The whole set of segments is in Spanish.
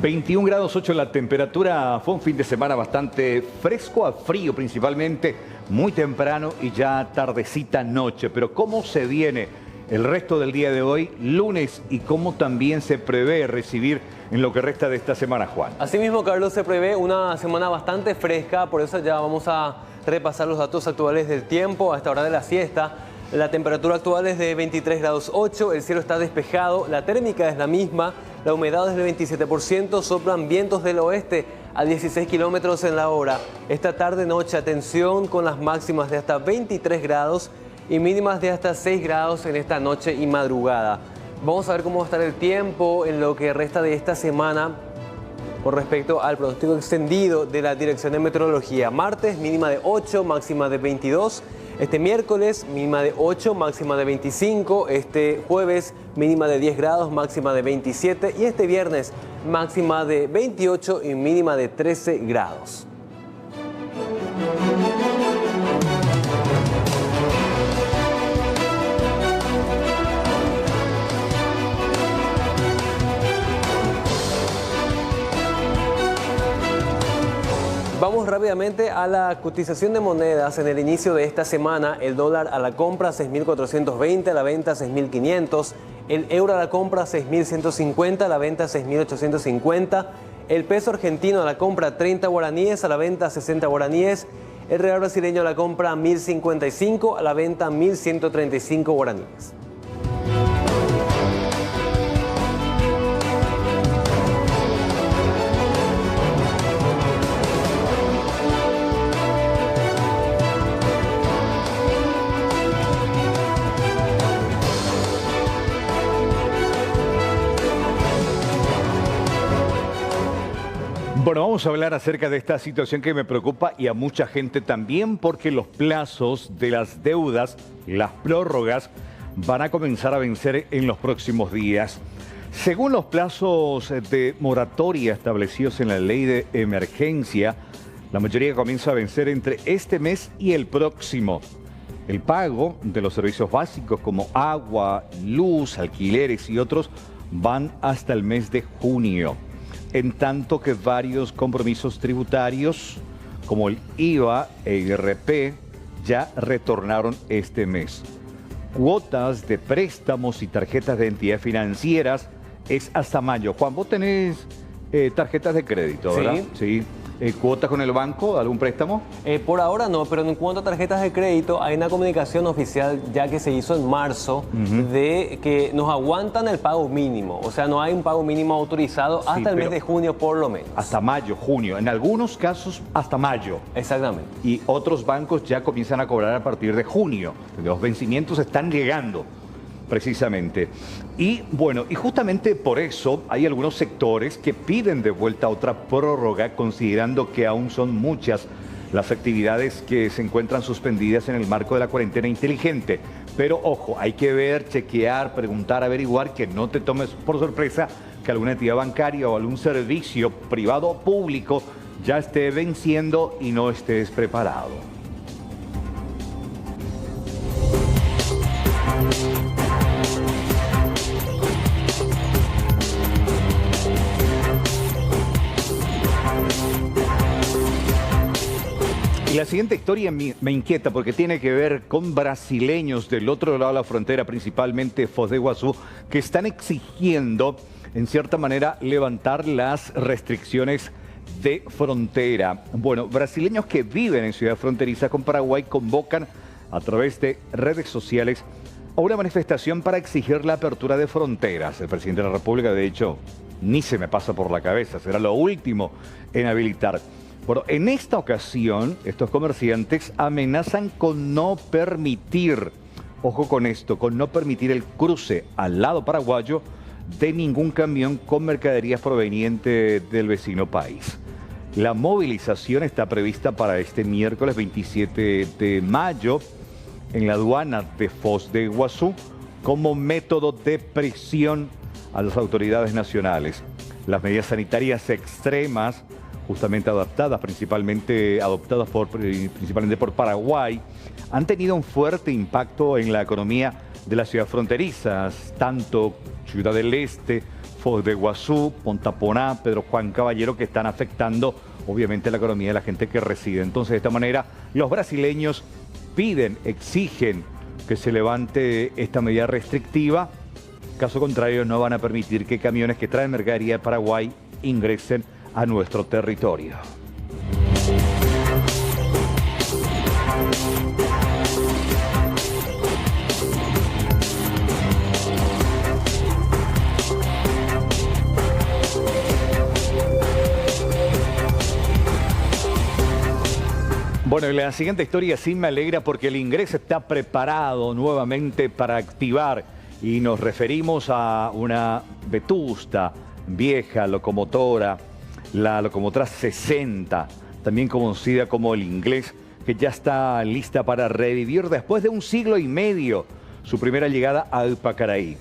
21 grados 8 la temperatura, fue un fin de semana bastante fresco a frío principalmente, muy temprano y ya tardecita noche. Pero ¿cómo se viene el resto del día de hoy, lunes, y cómo también se prevé recibir en lo que resta de esta semana, Juan? Asimismo, Carlos, se prevé una semana bastante fresca, por eso ya vamos a repasar los datos actuales del tiempo a esta hora de la siesta. La temperatura actual es de 23 grados 8, el cielo está despejado, la térmica es la misma, la humedad es del 27%, soplan vientos del oeste a 16 kilómetros en la hora. Esta tarde-noche, atención con las máximas de hasta 23 grados y mínimas de hasta 6 grados en esta noche y madrugada. Vamos a ver cómo va a estar el tiempo en lo que resta de esta semana con respecto al pronóstico extendido de la Dirección de Meteorología. Martes, mínima de 8, máxima de 22. Este miércoles, mínima de 8, máxima de 25. Este jueves, mínima de 10 grados, máxima de 27. Y este viernes, máxima de 28 y mínima de 13 grados. Vamos rápidamente a la cotización de monedas. En el inicio de esta semana, el dólar a la compra 6.420, a la venta 6.500. El euro a la compra 6.150, a la venta 6.850. El peso argentino a la compra 30 guaraníes, a la venta 60 guaraníes. El real brasileño a la compra 1.055, a la venta 1.135 guaraníes. Bueno, vamos a hablar acerca de esta situación que me preocupa y a mucha gente también, porque los plazos de las deudas, las prórrogas, van a comenzar a vencer en los próximos días. Según los plazos de moratoria establecidos en la ley de emergencia, la mayoría comienza a vencer entre este mes y el próximo. El pago de los servicios básicos como agua, luz, alquileres y otros van hasta el mes de junio. En tanto que varios compromisos tributarios, como el IVA e IRP, ya retornaron este mes. Cuotas de préstamos y tarjetas de entidades financieras es hasta mayo. Juan, vos tenés tarjetas de crédito, ¿verdad? Sí. ¿Cuotas con el banco? ¿Algún préstamo? Por ahora no, pero en cuanto a tarjetas de crédito, hay una comunicación oficial ya que se hizo en marzo de que nos aguantan el pago mínimo. O sea, no hay un pago mínimo autorizado hasta el mes de junio por lo menos. Hasta mayo, junio. En algunos casos hasta mayo. Exactamente. Y otros bancos ya comienzan a cobrar a partir de junio. Los vencimientos están llegando. Precisamente. Y bueno, y justamente por eso hay algunos sectores que piden de vuelta otra prórroga, considerando que aún son muchas las actividades que se encuentran suspendidas en el marco de la cuarentena inteligente. Pero ojo, hay que ver, chequear, preguntar, averiguar, que no te tomes por sorpresa que alguna entidad bancaria o algún servicio privado o público ya esté venciendo y no estés preparado. Y la siguiente historia me inquieta porque tiene que ver con brasileños del otro lado de la frontera, principalmente Foz de Iguazú, que están exigiendo, en cierta manera, levantar las restricciones de frontera. Bueno, brasileños que viven en ciudad fronteriza con Paraguay convocan a través de redes sociales a una manifestación para exigir la apertura de fronteras. El presidente de la República, de hecho, ni se me pasa por la cabeza, será lo último en habilitar. Bueno, en esta ocasión, estos comerciantes amenazan con no permitir, ojo con esto, con no permitir el cruce al lado paraguayo de ningún camión con mercaderías provenientes del vecino país. La movilización está prevista para este miércoles 27 de mayo en la aduana de Foz de Iguazú como método de presión a las autoridades nacionales. Las medidas sanitarias extremas, justamente principalmente adoptadas principalmente por Paraguay, han tenido un fuerte impacto en la economía de las ciudades fronterizas, tanto Ciudad del Este, Foz de Iguazú, Pontaponá, Pedro Juan Caballero, que están afectando obviamente la economía de la gente que reside. Entonces, de esta manera, los brasileños piden, exigen que se levante esta medida restrictiva. Caso contrario, no van a permitir que camiones que traen mercadería de Paraguay ingresen a nuestro territorio. Bueno, y la siguiente historia sí me alegra porque el ingreso está preparado nuevamente para activar y nos referimos a una vetusta, vieja locomotora, la locomotora 60, también conocida como el Inglés, que ya está lista para revivir después de 1 siglo y medio su primera llegada a Upacaraí.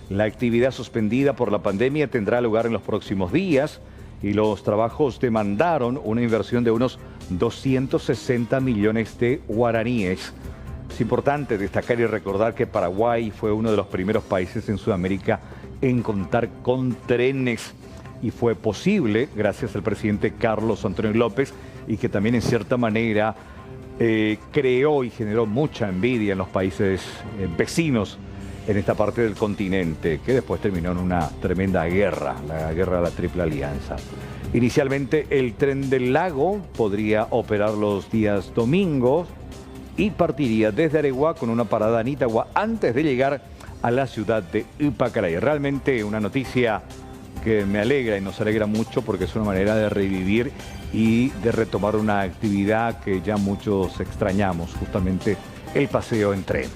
La actividad suspendida por la pandemia tendrá lugar en los próximos días y los trabajos demandaron una inversión de unos 260 millones de guaraníes. Es importante destacar y recordar que Paraguay fue uno de los primeros países en Sudamérica en contar con trenes y fue posible gracias al presidente Carlos Antonio López y que también en cierta manera creó y generó mucha envidia en los países vecinos en esta parte del continente, que después terminó en una tremenda guerra, la guerra de la Triple Alianza. Inicialmente el tren del lago podría operar los días domingos y partiría desde Areguá con una parada en Itagua antes de llegar a la ciudad de Upacaraí. Realmente una noticia que me alegra y nos alegra mucho porque es una manera de revivir y de retomar una actividad que ya muchos extrañamos, justamente el paseo en tren.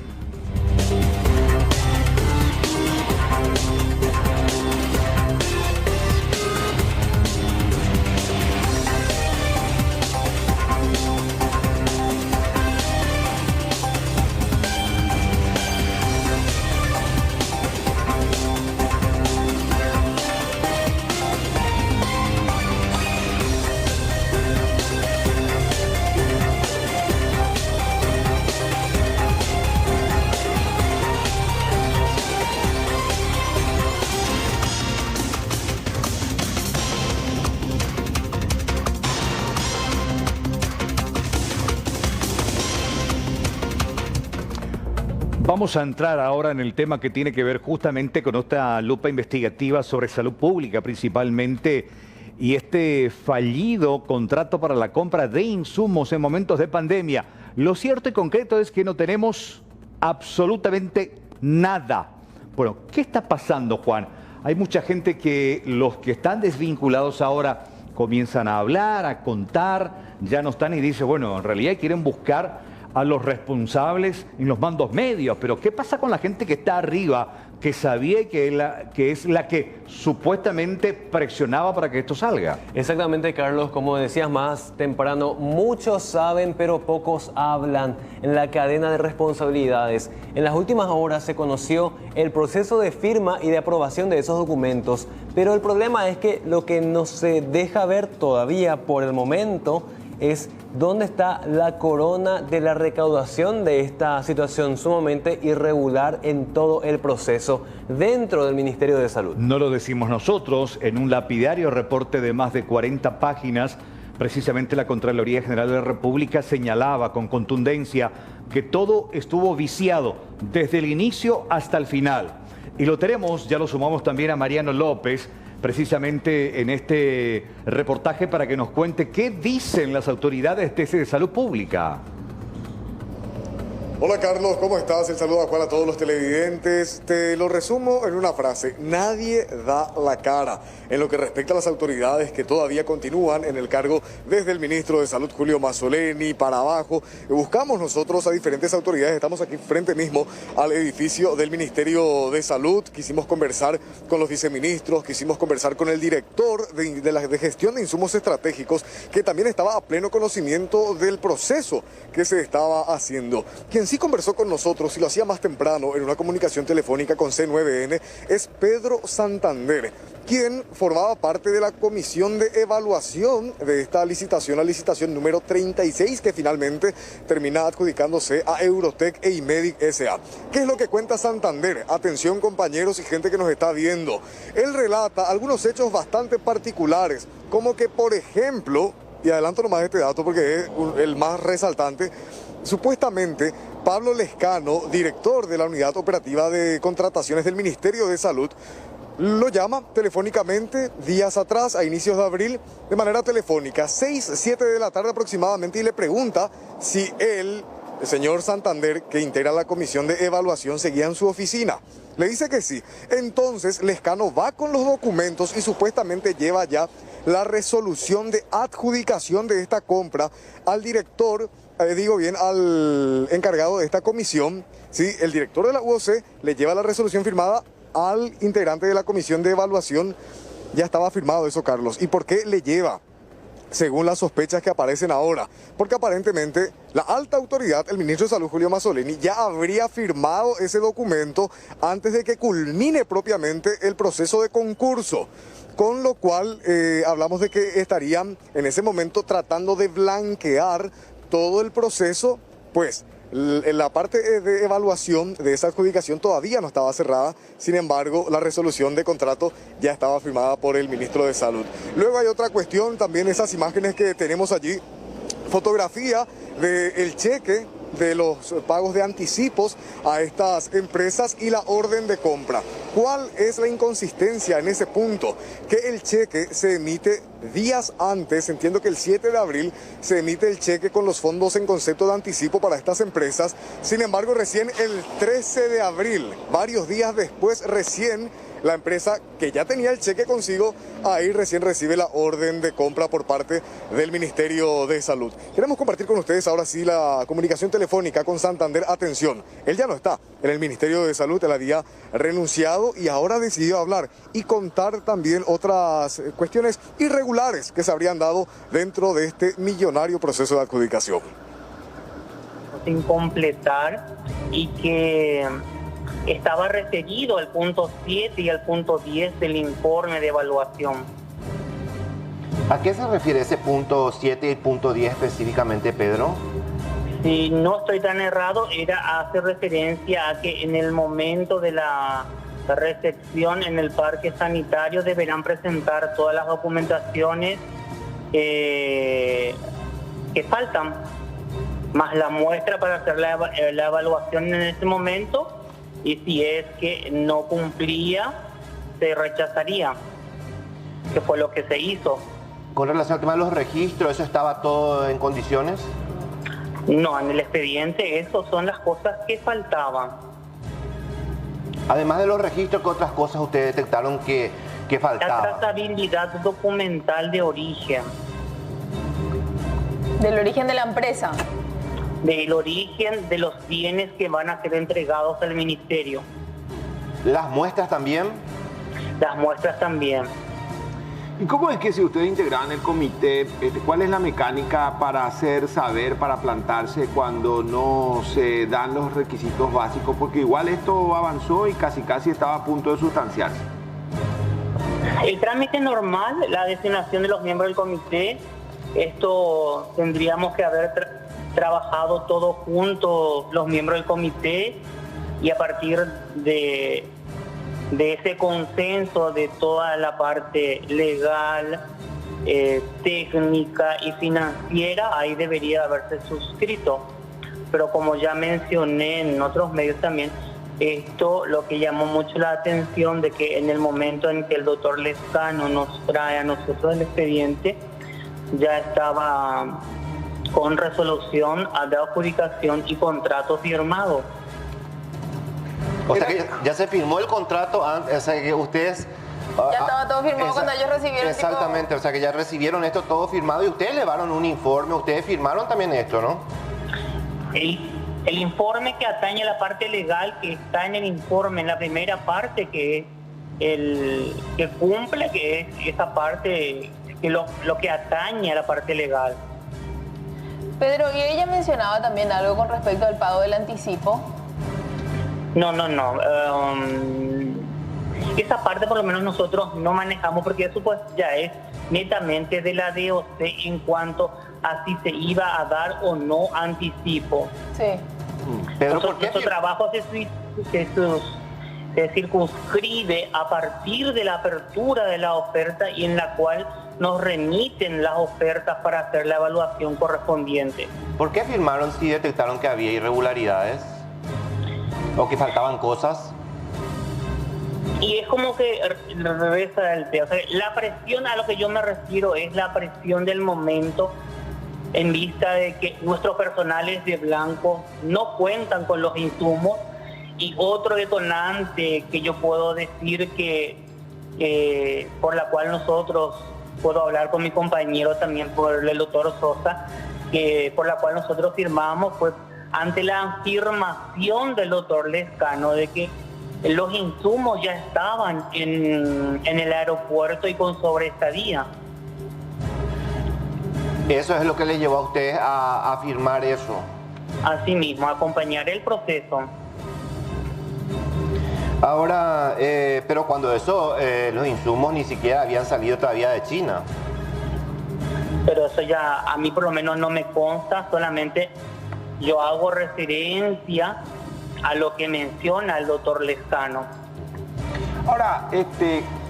Vamos a entrar ahora en el tema que tiene que ver justamente con esta lupa investigativa sobre salud pública principalmente y este fallido contrato para la compra de insumos en momentos de pandemia. Lo cierto y concreto es que no tenemos absolutamente nada. Bueno, ¿qué está pasando, Juan? Hay mucha gente que los que están desvinculados ahora comienzan a hablar, a contar, ya no están y dicen, bueno, en realidad quieren buscar a los responsables en los mandos medios, pero ¿qué pasa con la gente que está arriba, que sabía que es la que supuestamente presionaba para que esto salga? Exactamente, Carlos, como decías más temprano, muchos saben pero pocos hablan en la cadena de responsabilidades. En las últimas horas se conoció el proceso de firma y de aprobación de esos documentos, pero el problema es que lo que no se deja ver todavía por el momento es dónde está la corona de la recaudación de esta situación sumamente irregular en todo el proceso dentro del Ministerio de Salud. No lo decimos nosotros, en un lapidario reporte de más de 40 páginas, precisamente la Contraloría General de la República señalaba con contundencia que todo estuvo viciado desde el inicio hasta el final. Y lo tenemos, ya lo sumamos también a Mariano López, precisamente en este reportaje para que nos cuente qué dicen las autoridades de salud pública. Hola Carlos, ¿cómo estás? El saludo a Juan, a todos los televidentes. Te lo resumo en una frase: nadie da la cara en lo que respecta a las autoridades que todavía continúan en el cargo desde el ministro de Salud Julio Mazzoleni para abajo. Buscamos nosotros a diferentes autoridades, estamos aquí frente mismo al edificio del Ministerio de Salud. Quisimos conversar con los viceministros, quisimos conversar con el director de gestión de insumos estratégicos, que también estaba a pleno conocimiento del proceso que se estaba haciendo. Quien sí conversó con nosotros y lo hacía más temprano en una comunicación telefónica con C9N es Pedro Santander, quien formaba parte de la comisión de evaluación de esta licitación, la licitación número 36, que finalmente termina adjudicándose a Eurotech e Imedic S.A. ¿Qué es lo que cuenta Santander? Atención, compañeros y gente que nos está viendo. Él relata algunos hechos bastante particulares, como que, por ejemplo, y adelanto nomás este dato porque es el más resaltante, supuestamente Pablo Lescano, director de la Unidad Operativa de Contrataciones del Ministerio de Salud, lo llama telefónicamente días atrás, a inicios de abril, de manera telefónica, 6, 7 de la tarde aproximadamente, y le pregunta si él, el señor Santander, que integra la comisión de evaluación, seguía en su oficina. Le dice que sí. Entonces Lescano va con los documentos y supuestamente lleva ya la resolución de adjudicación de esta compra al director, al encargado de esta comisión. ¿Sí? El director de la UOC le lleva la resolución firmada al integrante de la comisión de evaluación. Ya estaba firmado eso, Carlos. ¿Y por qué le lleva? Según las sospechas que aparecen ahora, porque aparentemente la alta autoridad, el ministro de Salud Julio Mazzoleni, ya habría firmado ese documento antes de que culmine propiamente el proceso de concurso, con lo cual hablamos de que estarían en ese momento tratando de blanquear todo el proceso, pues la parte de evaluación de esa adjudicación todavía no estaba cerrada, sin embargo la resolución de contrato ya estaba firmada por el ministro de Salud. Luego hay otra cuestión, también esas imágenes que tenemos allí, fotografía del cheque de los pagos de anticipos a estas empresas y la orden de compra. ¿Cuál es la inconsistencia en ese punto? Que el cheque se emite días antes, entiendo que el 7 de abril se emite el cheque con los fondos en concepto de anticipo para estas empresas. Sin embargo, recién el 13 de abril, varios días después, recién la empresa que ya tenía el cheque consigo, ahí recién recibe la orden de compra por parte del Ministerio de Salud. Queremos compartir con ustedes ahora sí la comunicación telefónica con Santander. Atención, él ya no está en el Ministerio de Salud, él había renunciado y ahora decidió hablar y contar también otras cuestiones irregulares que se habrían dado dentro de este millonario proceso de adjudicación. Sin completar y que estaba referido al punto 7 y al punto 10 del informe de evaluación. ¿A qué se refiere ese punto 7 y el punto 10 específicamente, Pedro? Si no estoy tan errado, hace referencia a que en el momento de la recepción en el parque sanitario deberán presentar todas las documentaciones que faltan, más la muestra para hacer la evaluación en ese momento. Y si es que no cumplía, se rechazaría, que fue lo que se hizo. Con relación al tema de los registros, ¿eso estaba todo en condiciones? No, en el expediente esas son las cosas que faltaban. Además de los registros, ¿qué otras cosas ustedes detectaron que faltaban? La trazabilidad documental de origen. ¿Del origen de la empresa? Del origen de los bienes que van a ser entregados al ministerio. ¿Las muestras también? Las muestras también. ¿Y cómo es que si ustedes integraban el comité, cuál es la mecánica para hacer saber, para plantarse cuando no se dan los requisitos básicos? Porque igual esto avanzó y casi estaba a punto de sustanciarse. El trámite normal, la designación de los miembros del comité, esto tendríamos que haber trabajado todos juntos los miembros del comité y a partir de ese consenso de toda la parte legal, técnica y financiera, ahí debería haberse suscrito. Pero como ya mencioné en otros medios también, esto lo que llamó mucho la atención de que en el momento en que el doctor Lescano nos trae a nosotros el expediente, ya estaba con resolución de adjudicación y contrato firmado. O sea que ya se firmó el contrato antes, o sea que ustedes... Ya estaba todo firmado cuando ellos recibieron. Exactamente, o sea que ya recibieron esto todo firmado y ustedes elevaron un informe, ustedes firmaron también esto, ¿no? El informe que atañe a la parte legal, que está en el informe, en la primera parte, que es que cumple, que es esa parte, que lo que atañe a la parte legal. Pedro, y ella mencionaba también algo con respecto al pago del anticipo. No. Esa parte por lo menos nosotros no manejamos porque eso pues ya es netamente de la DOC en cuanto a si se iba a dar o no anticipo. Sí. Pedro, ¿por qué? Nuestro trabajo se circunscribe a partir de la apertura de la oferta y en la cual nos remiten las ofertas para hacer la evaluación correspondiente. ¿Por qué firmaron si detectaron que había irregularidades? ¿O que faltaban cosas? Y es como que regresa el tema. O sea, la presión a lo que yo me refiero es la presión del momento en vista de que nuestros personales de blanco no cuentan con los insumos. Y otro detonante que yo puedo decir que por la cual nosotros, puedo hablar con mi compañero también, por el doctor Sosa, que por la cual nosotros firmamos fue ante la afirmación del doctor Lescano de que los insumos ya estaban en el aeropuerto y con sobreestadía. Eso es lo que le llevó a usted a firmar eso. Así mismo, acompañar el proceso. Ahora, pero cuando eso, los insumos ni siquiera habían salido todavía de China. Pero eso ya a mí por lo menos no me consta, solamente yo hago referencia a lo que menciona el doctor Lescano. Ahora,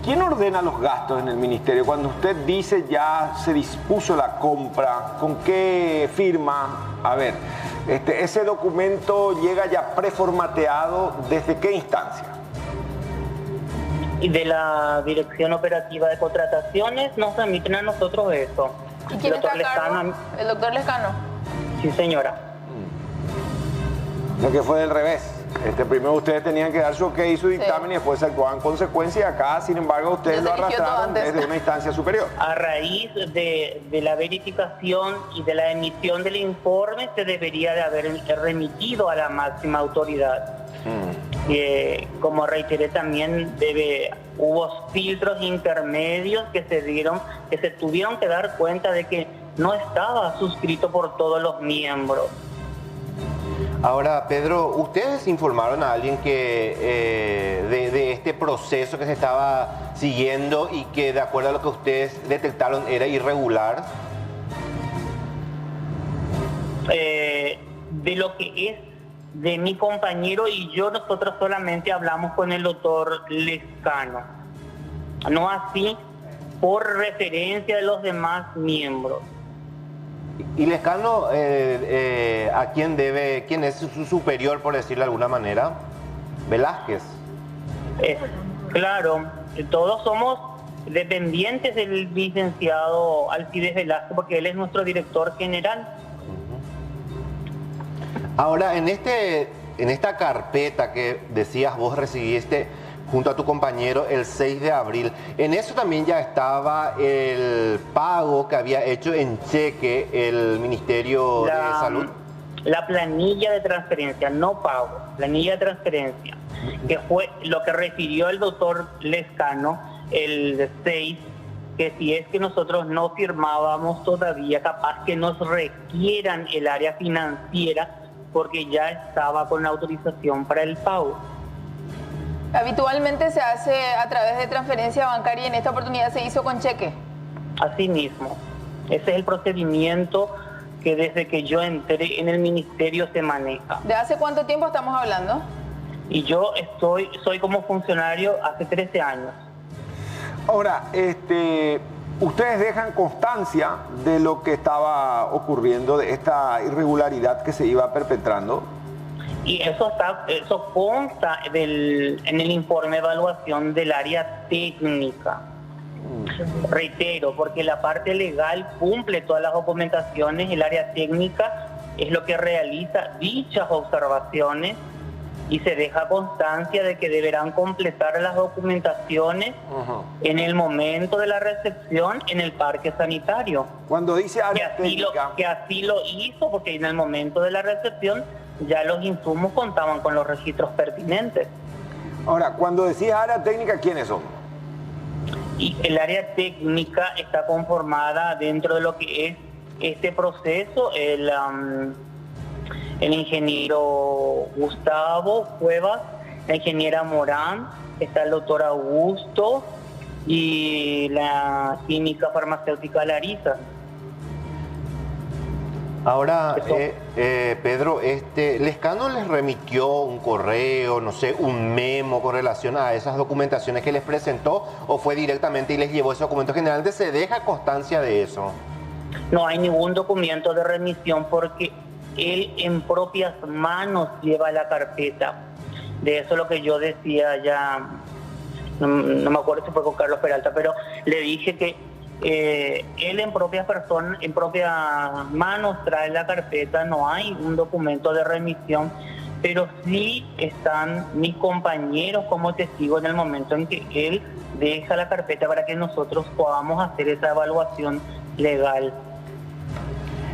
¿quién ordena los gastos en el ministerio? Cuando usted dice ya se dispuso la compra, ¿con qué firma? A ver, ese documento llega ya preformateado, ¿desde qué instancia? Y de la Dirección Operativa de Contrataciones nos remiten a nosotros eso. ¿Y quién está a cargo? ¿El doctor Lescano? Sí, señora. Lo que fue del revés. Primero ustedes tenían que dar su ok y su dictamen y después se actuaban en consecuencia. Acá, sin embargo, ustedes lo arrastraron desde una instancia superior. A raíz de la verificación y de la emisión del informe se debería de haber remitido a la máxima autoridad. Como reiteré también, hubo filtros intermedios que se tuvieron que dar cuenta de que no estaba suscrito por todos los miembros. Ahora, Pedro, ¿ustedes informaron a alguien que de este proceso que se estaba siguiendo y que de acuerdo a lo que ustedes detectaron era irregular? De lo que es de mi compañero y yo, nosotros solamente hablamos con el doctor Lescano. No así por referencia de los demás miembros. ¿Y Lescano a quién debe, quién es su superior, por decirlo de alguna manera? Velázquez. Claro, todos somos dependientes del licenciado Alcides Velázquez porque él es nuestro director general. Ahora, en esta carpeta que decías vos recibiste junto a tu compañero el 6 de abril, en eso también ya estaba el pago que había hecho en cheque el Ministerio de Salud. La planilla de transferencia, no pago, planilla de transferencia, que fue lo que refirió el doctor Lescano el 6, que si es que nosotros no firmábamos todavía, capaz que nos requieran el área financiera porque ya estaba con la autorización para el pago. Habitualmente se hace a través de transferencia bancaria y en esta oportunidad se hizo con cheque. Así mismo. Ese es el procedimiento que desde que yo entré en el ministerio se maneja. ¿De hace cuánto tiempo estamos hablando? Y yo soy como funcionario hace 13 años. Ahora, ustedes dejan constancia de lo que estaba ocurriendo, de esta irregularidad que se iba perpetrando. Y eso consta en el informe de evaluación del área técnica. Reitero, porque la parte legal cumple todas las documentaciones, el área técnica es lo que realiza dichas observaciones y se deja constancia de que deberán completar las documentaciones en el momento de la recepción en el parque sanitario. Cuando dice área técnica... Que así lo hizo, porque en el momento de la recepción ya los insumos contaban con los registros pertinentes. Ahora, cuando decís área técnica, ¿quiénes son? Y el área técnica está conformada dentro de lo que es este proceso el ingeniero Gustavo Cuevas, la ingeniera Morán, está el doctor Augusto y la química farmacéutica Larisa. Ahora, Pedro, ¿Lescano les remitió un correo, no sé, un memo con relación a esas documentaciones que les presentó o fue directamente y les llevó ese documento? Generalmente se deja constancia de eso. No hay ningún documento de remisión porque él en propias manos lleva la carpeta. De eso es lo que yo decía ya, no me acuerdo si fue con Carlos Peralta, pero le dije que él en propias manos trae la carpeta, no hay un documento de remisión, pero sí están mis compañeros como testigos en el momento en que él deja la carpeta para que nosotros podamos hacer esa evaluación legal.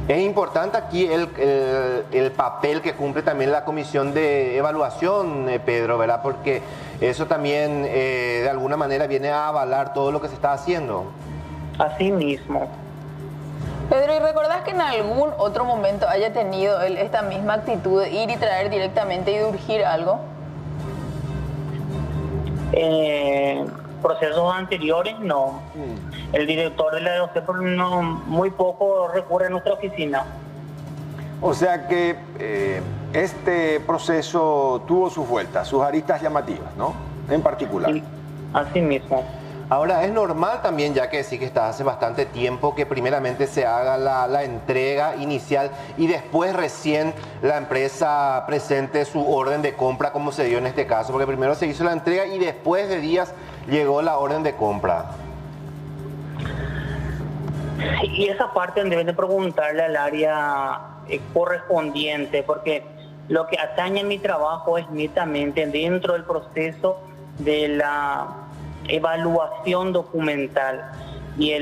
Es importante aquí el papel que cumple también la comisión de evaluación, Pedro, ¿verdad? Porque eso también de alguna manera viene a avalar todo lo que se está haciendo. Así mismo. Pedro, ¿y recordás que en algún otro momento haya tenido él esta misma actitud de ir y traer directamente y de urgir algo? Procesos anteriores, no. El director de la DOC no, muy poco recurre a nuestra oficina. O sea que este proceso tuvo sus vueltas, sus aristas llamativas, ¿no? En particular. Sí, así mismo. Ahora, es normal también, ya que sí que está hace bastante tiempo, que primeramente se haga la entrega inicial y después recién la empresa presente su orden de compra, como se dio en este caso, porque primero se hizo la entrega y después de días llegó la orden de compra. Y esa parte deben de preguntarle al área correspondiente, porque lo que atañe a mi trabajo es netamente dentro del proceso de la evaluación documental, y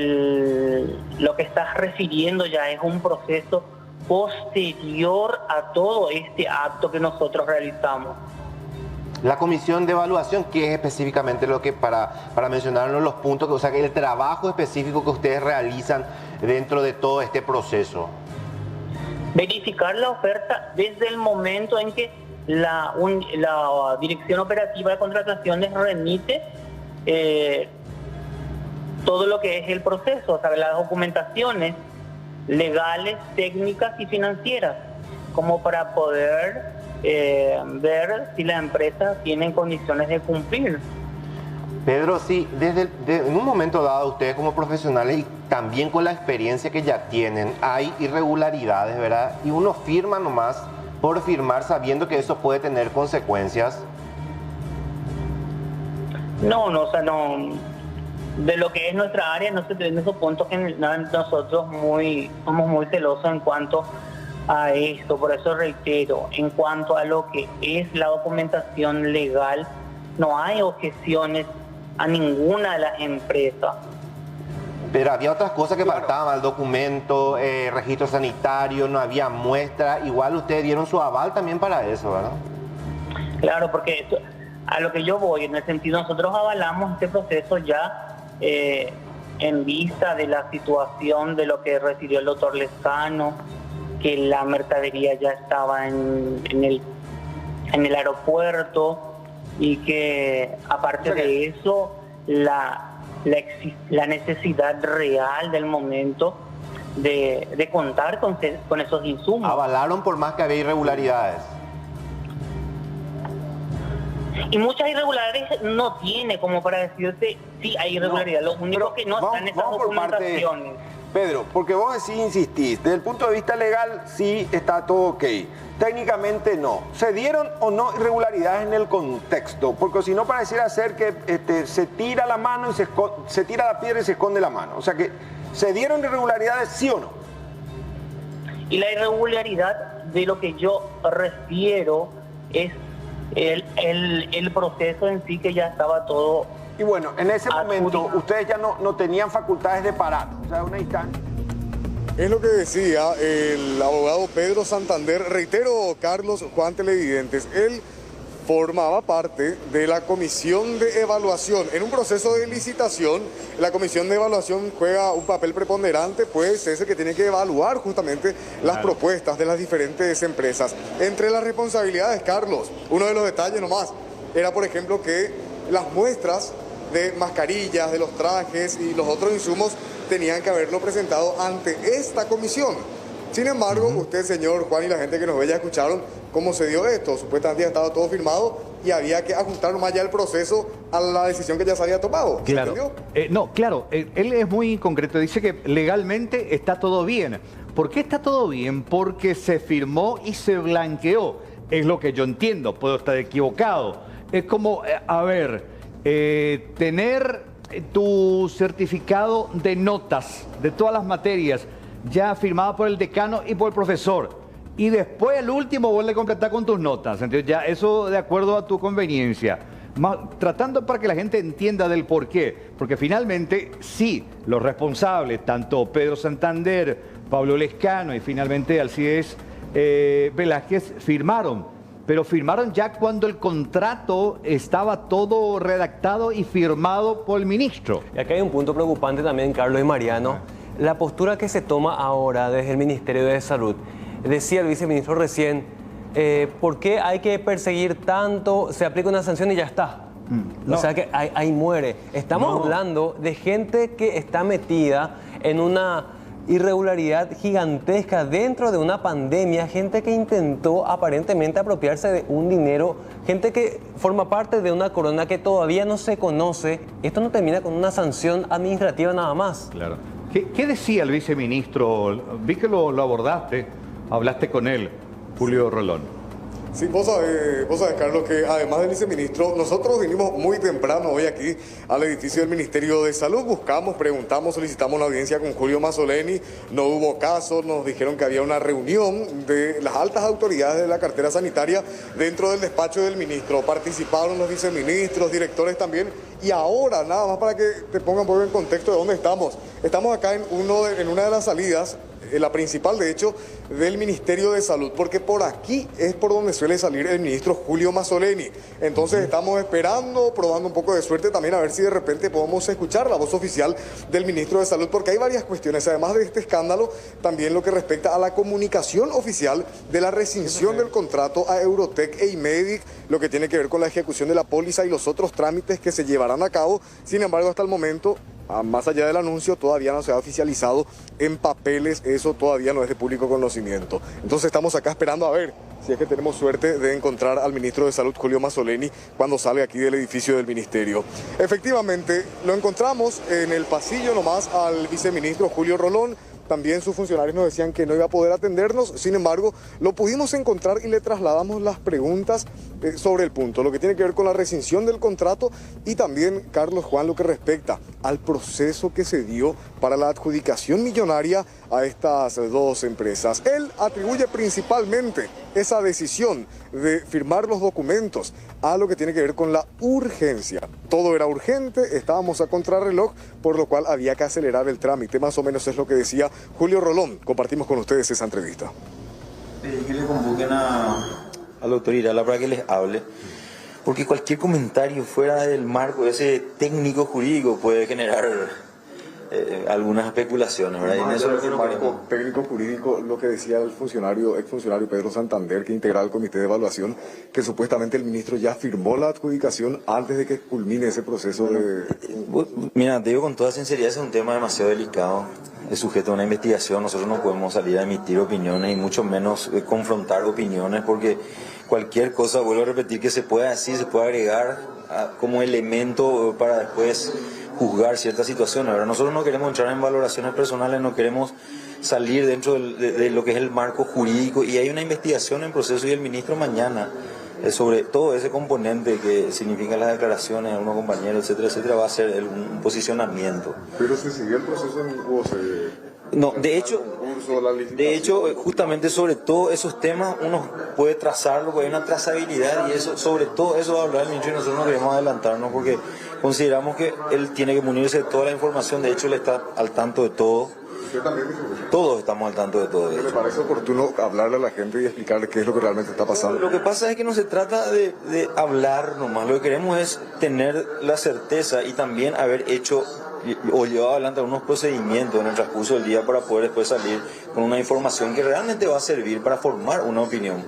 lo que estás refiriendo ya es un proceso posterior a todo este acto que nosotros realizamos. La comisión de evaluación, ¿qué es específicamente lo que, para mencionarnos los puntos, o sea, que el trabajo específico que ustedes realizan dentro de todo este proceso? Verificar la oferta desde el momento en que la Dirección Operativa de Contrataciones remite todo lo que es el proceso, o sea, las documentaciones legales, técnicas y financieras, como para poder ver si la empresa tiene condiciones de cumplir. Pedro, sí, en un momento dado ustedes como profesionales y también con la experiencia que ya tienen, hay irregularidades, ¿verdad? Y uno firma nomás por firmar sabiendo que eso puede tener consecuencias. No, o sea, no. De lo que es nuestra área, no se tienen esos puntos que nosotros somos muy celosos en cuanto a esto. Por eso reitero, en cuanto a lo que es la documentación legal, no hay objeciones a ninguna de las empresas. Pero había otras cosas que faltaban, el documento, registro sanitario, no había muestra. Igual ustedes dieron su aval también para eso, ¿verdad? Claro, porque a lo que yo voy, en el sentido, nosotros avalamos este proceso ya en vista de la situación de lo que refirió el doctor Lescano, que la mercadería ya estaba en el aeropuerto y que aparte de eso la necesidad real del momento de contar con esos insumos. Avalaron por más que había irregularidades. Y muchas irregularidades no tiene como para decirte sí hay irregularidades. Lo único que no están esas documentaciones. Pedro, porque vos sí insistís, desde el punto de vista legal sí está todo ok, técnicamente no. ¿Se dieron o no irregularidades en el contexto? Porque si no pareciera ser que se tira la mano y se tira la piedra y se esconde la mano. O sea que, ¿se dieron irregularidades sí o no? Y la irregularidad de lo que yo refiero es el proceso en sí, que ya estaba todo. Y bueno, en ese momento ustedes ya no tenían facultades de parar, o sea, una instancia. Es lo que decía el abogado Pedro Santander. Reitero, Carlos, Juan, televidentes, él formaba parte de la comisión de evaluación. En un proceso de licitación, la comisión de evaluación juega un papel preponderante, pues es el que tiene que evaluar justamente las propuestas de las diferentes empresas. Entre las responsabilidades, Carlos, uno de los detalles nomás, era por ejemplo que las muestras de mascarillas, de los trajes y los otros insumos tenían que haberlo presentado ante esta comisión. Sin embargo, usted, señor Juan, y la gente que nos ve ya escucharon cómo se dio esto. Supuestamente ya estaba todo firmado y había que ajustar nomás ya el proceso a la decisión que ya se había tomado. ¿Se Claro. entendió? Claro, él es muy concreto. Dice que legalmente está todo bien. ¿Por qué está todo bien? Porque se firmó y se blanqueó. Es lo que yo entiendo. Puedo estar equivocado. Es como, tener tu certificado de notas de todas las materias ya firmado por el decano y por el profesor. Y después el último vuelve a completar con tus notas. Entonces ya eso de acuerdo a tu conveniencia. Tratando para que la gente entienda del por qué. Porque finalmente sí, los responsables, tanto Pedro Santander, Pablo Lescano y finalmente Alcides Velázquez firmaron. Pero firmaron ya cuando el contrato estaba todo redactado y firmado por el ministro. Y acá hay un punto preocupante también, Carlos y Mariano. La postura que se toma ahora desde el Ministerio de Salud. Decía el viceministro recién, ¿por qué hay que perseguir tanto? Se aplica una sanción y ya está. No. O sea que ahí muere. Estamos hablando de gente que está metida en una irregularidad gigantesca dentro de una pandemia, gente que intentó aparentemente apropiarse de un dinero, gente que forma parte de una corona que todavía no se conoce. Esto no termina con una sanción administrativa nada más. Claro. ¿Qué decía el viceministro? Vi que lo abordaste, hablaste con él, Julio Rolón. Sí, vos sabés, Carlos, que además del viceministro, nosotros vinimos muy temprano hoy aquí al edificio del Ministerio de Salud, buscamos, preguntamos, solicitamos una audiencia con Julio Mazzoleni, no hubo caso, nos dijeron que había una reunión de las altas autoridades de la cartera sanitaria dentro del despacho del ministro, participaron los viceministros, directores también, y ahora, nada más para que te pongan un poco en contexto de dónde estamos acá en una de las salidas, la principal de hecho, del Ministerio de Salud, porque por aquí es por donde suele salir el ministro Julio Mazzoleni. Entonces estamos esperando, probando un poco de suerte también a ver si de repente podemos escuchar la voz oficial del ministro de Salud, porque hay varias cuestiones, además de este escándalo, también lo que respecta a la comunicación oficial de la rescisión del contrato a Eurotech e Imedic, lo que tiene que ver con la ejecución de la póliza y los otros trámites que se llevarán a cabo. Sin embargo, hasta el momento, más allá del anuncio, todavía no se ha oficializado en papeles, eso todavía no es de público conocimiento. Entonces estamos acá esperando a ver si es que tenemos suerte de encontrar al ministro de Salud, Julio Mazzoleni, cuando salga aquí del edificio del ministerio. Efectivamente, lo encontramos en el pasillo nomás al viceministro Julio Rolón. También sus funcionarios nos decían que no iba a poder atendernos, sin embargo, lo pudimos encontrar y le trasladamos las preguntas sobre el punto, lo que tiene que ver con la rescisión del contrato y también, Carlos, Juan, lo que respecta al proceso que se dio para la adjudicación millonaria a estas dos empresas. Él atribuye principalmente esa decisión de firmar los documentos a lo que tiene que ver con la urgencia. Todo era urgente, estábamos a contrarreloj, por lo cual había que acelerar el trámite. Más o menos es lo que decía Julio Rolón. Compartimos con ustedes esa entrevista. Que le convoquen a la autoridad para que les hable, porque cualquier comentario fuera del marco ese técnico jurídico puede generar algunas especulaciones, ¿verdad? Y en eso es lo que no queremos. Técnico jurídico, lo que decía el exfuncionario Pedro Santander, que integraba el comité de evaluación, que supuestamente el ministro ya firmó la adjudicación antes de que culmine ese proceso de... Mira, te digo con toda sinceridad, es un tema demasiado delicado, es sujeto a una investigación, nosotros no podemos salir a emitir opiniones y mucho menos confrontar opiniones, porque cualquier cosa, vuelvo a repetir, que se pueda decir, se puede agregar como elemento para después juzgar ciertas situaciones. Ahora, nosotros no queremos entrar en valoraciones personales, no queremos salir dentro de lo que es el marco jurídico, y hay una investigación en proceso y el ministro mañana sobre todo ese componente que significan las declaraciones de unos compañeros, etcétera, etcétera, va a ser un posicionamiento. Pero se siguió el proceso No, de hecho, justamente sobre todo esos temas uno puede trazarlo, porque hay una trazabilidad, y eso, sobre todo eso va a hablar el ministro, y nosotros no queremos adelantarnos porque consideramos que él tiene que munirse de toda la información. De hecho, él está al tanto de todo, ¿Usted también dijo? Todos estamos al tanto de todo ¿Le esto. parece oportuno hablarle a la gente y explicarle qué es lo que realmente está pasando? Lo que pasa es que no se trata de hablar nomás, lo que queremos es tener la certeza y también haber hecho o llevado adelante algunos procedimientos en el transcurso del día para poder después salir con una información que realmente va a servir para formar una opinión.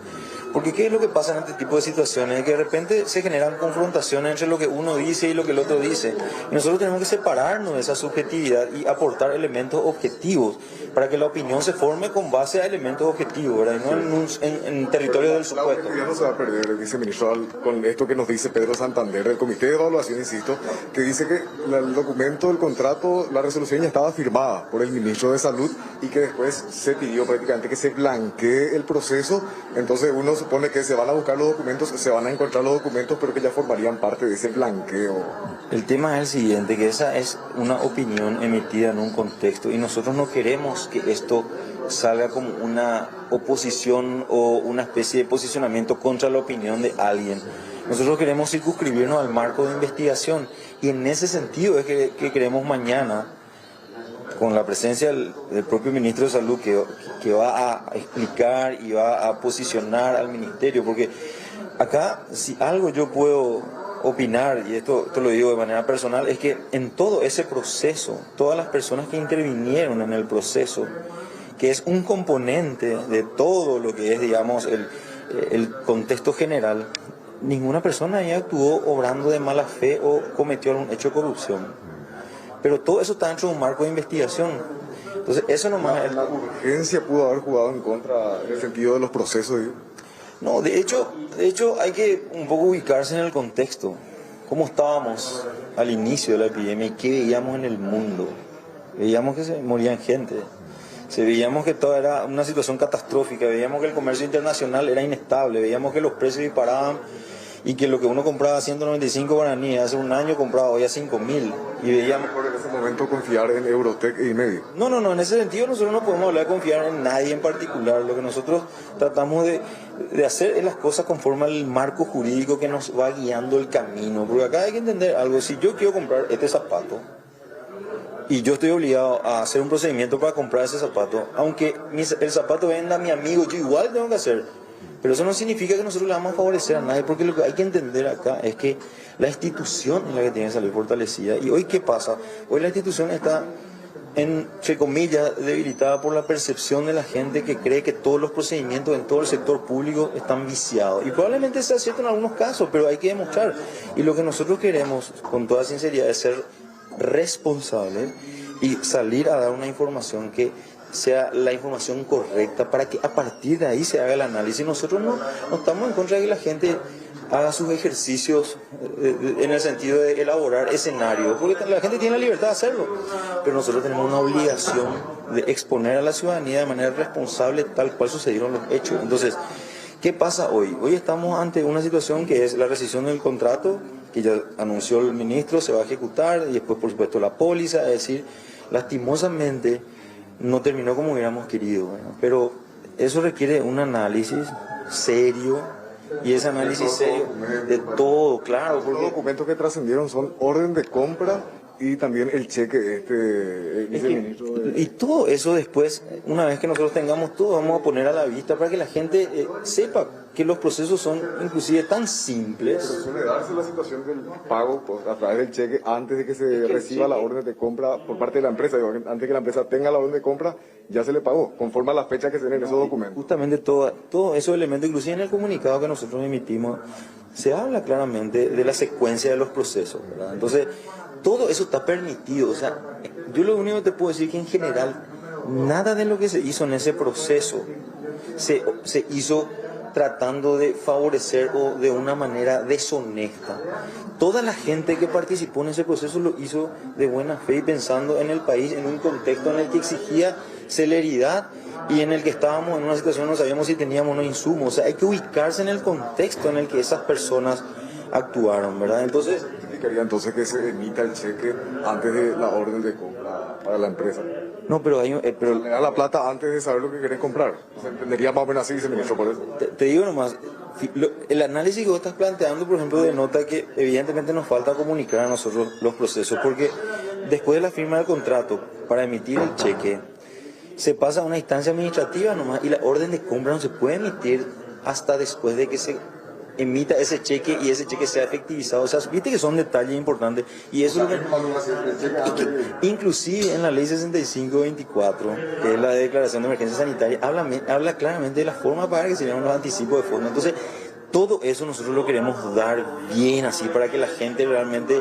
Porque ¿qué es lo que pasa en este tipo de situaciones? Que de repente se generan confrontaciones entre lo que uno dice y lo que el otro dice. Y nosotros tenemos que separarnos de esa subjetividad y aportar elementos objetivos para que la opinión se forme con base a elementos objetivos, ¿verdad? Y no en territorio del La supuesto. objetividad no se va a perder, viceministro, con esto que nos dice Pedro Santander del Comité de Evaluación, insisto, que dice que el documento, el contrato, la resolución ya estaba firmada por el ministro de Salud y que después se pidió prácticamente que se blanquee el proceso. Entonces uno supone que se van a buscar los documentos, se van a encontrar los documentos, pero que ya formarían parte de ese blanqueo. El tema es el siguiente, que esa es una opinión emitida en un contexto y nosotros no queremos que esto salga como una oposición o una especie de posicionamiento contra la opinión de alguien. Nosotros queremos circunscribirnos al marco de investigación y en ese sentido es que queremos mañana, con la presencia del propio ministro de Salud que va a explicar y va a posicionar al ministerio, porque acá si algo yo puedo opinar, y esto lo digo de manera personal, es que en todo ese proceso, todas las personas que intervinieron en el proceso, que es un componente de todo lo que es, digamos, el contexto general, ninguna persona ahí actuó obrando de mala fe o cometió algún hecho de corrupción. Pero todo eso está dentro de un marco de investigación. Entonces, eso nomás es... La urgencia pudo haber jugado en contra en el sentido de los procesos. No, de hecho hay que un poco ubicarse en el contexto. ¿Cómo estábamos al inicio de la epidemia y qué veíamos en el mundo? Veíamos que se morían gente. Veíamos que todo era una situación catastrófica, veíamos que el comercio internacional era inestable, veíamos que los precios disparaban y que lo que uno compraba a 195 guaraníes hace un año compraba hoy a 5.000 y veíamos... Mejor en ese momento confiar en Eurotech y medio. No, en ese sentido nosotros no podemos hablar de confiar en nadie en particular. Lo que nosotros tratamos de hacer es las cosas conforme al marco jurídico que nos va guiando el camino. Porque acá hay que entender algo. Si yo quiero comprar este zapato y yo estoy obligado a hacer un procedimiento para comprar ese zapato, aunque el zapato venda a mi amigo, yo igual tengo que hacer. Pero eso no significa que nosotros le vamos a favorecer a nadie, porque lo que hay que entender acá es que la institución es la que tiene que salir fortalecida. Y hoy, ¿qué pasa? Hoy la institución está, entre comillas, debilitada por la percepción de la gente que cree que todos los procedimientos en todo el sector público están viciados. Y probablemente sea cierto en algunos casos, pero hay que demostrar. Y lo que nosotros queremos, con toda sinceridad, es ser responsables y salir a dar una información que sea la información correcta para que a partir de ahí se haga el análisis. Nosotros no estamos en contra de que la gente haga sus ejercicios en el sentido de elaborar escenarios, porque la gente tiene la libertad de hacerlo, pero nosotros tenemos una obligación de exponer a la ciudadanía de manera responsable tal cual sucedieron los hechos. Entonces, ¿qué pasa hoy? Hoy estamos ante una situación que es la rescisión del contrato, que ya anunció el ministro, se va a ejecutar, y después por supuesto la póliza, es decir, lastimosamente no terminó como hubiéramos querido, ¿verdad? Pero eso requiere un análisis serio y ese análisis serio de todo, claro. Los documentos que trascendieron son orden de compra y también el cheque viceministro. Y todo eso después, una vez que nosotros tengamos todo, vamos a poner a la vista para que la gente sepa que los procesos son inclusive tan simples. Pero suele darse la situación del pago a través del cheque antes de que se reciba la orden de compra por parte de la empresa. Digo, antes de que la empresa tenga la orden de compra, ya se le pagó, conforme a la fecha que se den esos documentos. Justamente todos esos elementos, inclusive en el comunicado que nosotros emitimos, se habla claramente de la secuencia de los procesos, ¿verdad? Entonces, todo eso está permitido. O sea, yo lo único que te puedo decir es que en general, nada de lo que se hizo en ese proceso se hizo tratando de favorecer o de una manera deshonesta. Toda la gente que participó en ese proceso lo hizo de buena fe y pensando en el país, en un contexto en el que exigía celeridad y en el que estábamos en una situación no sabíamos si teníamos o no insumos. O sea, hay que ubicarse en el contexto en el que esas personas actuaron, ¿verdad? Entonces, ¿significaría entonces que se emita el cheque antes de la orden de compra para la empresa? No, pero hay pero le da la plata antes de saber lo que querés comprar. Se entendería más o menos así, viceministro, por eso. Te digo nomás, el análisis que vos estás planteando, por ejemplo, denota que evidentemente nos falta comunicar a nosotros los procesos, porque después de la firma del contrato para emitir el cheque, se pasa a una instancia administrativa nomás y la orden de compra no se puede emitir hasta después de que se emita ese cheque y ese cheque sea efectivizado. O sea, viste que son detalles importantes y eso es lo que, inclusive en la ley 6524, que es la de declaración de emergencia sanitaria, habla claramente de la forma de pagar, que serían los anticipos de fondos. Entonces, todo eso nosotros lo queremos dar bien así para que la gente realmente,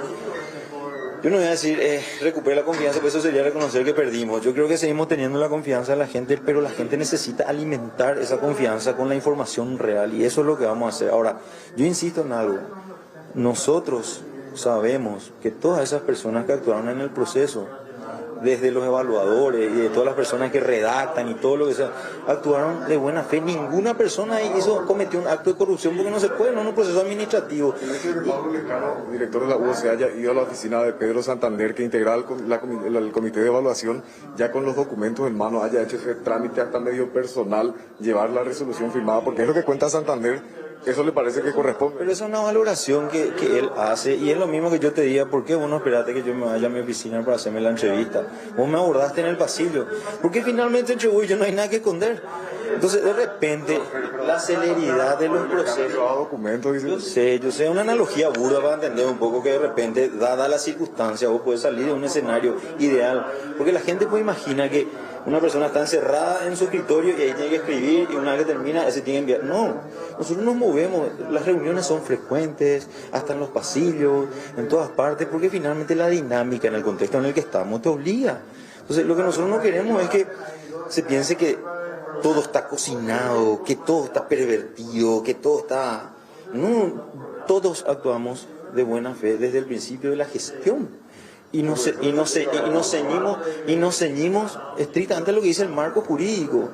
yo no voy a decir recupere la confianza, pues eso sería reconocer que perdimos. Yo creo que seguimos teniendo la confianza de la gente, pero la gente necesita alimentar esa confianza con la información real y eso es lo que vamos a hacer. Ahora, yo insisto en algo, nosotros sabemos que todas esas personas que actuaron en el proceso, desde los evaluadores y de todas las personas que redactan y todo lo que sea, actuaron de buena fe. Ninguna persona cometió un acto de corrupción porque no se puede, no es un proceso administrativo. Pablo Lescano, director de la UOC, haya ido a la oficina de Pedro Santander, que integra el comité de evaluación, ya con los documentos en mano, haya hecho ese trámite hasta medio personal, llevar la resolución firmada, porque es lo que cuenta Santander. ¿Eso le parece que corresponde? Pero es una valoración que él hace y es lo mismo que yo te diga, ¿por qué vos no esperaste que yo me vaya a mi oficina para hacerme la entrevista? Vos me abordaste en el pasillo, porque finalmente entre vos y yo no hay nada que esconder. Entonces, de repente, la celeridad de los procesos... Yo sé, una analogía burda para entender un poco que de repente, dada la circunstancia, vos podés salir de un escenario ideal, porque la gente pues imagina que una persona está encerrada en su escritorio y ahí tiene que escribir y una vez que termina, ese tiene que enviar. No, nosotros nos movemos, las reuniones son frecuentes, hasta en los pasillos, en todas partes, porque finalmente la dinámica en el contexto en el que estamos te obliga. Entonces, lo que nosotros no queremos es que se piense que todo está cocinado, que todo está pervertido, que todo está... No, todos actuamos de buena fe desde el principio de la gestión. Y nos ceñimos estrictamente a lo que dice el marco jurídico.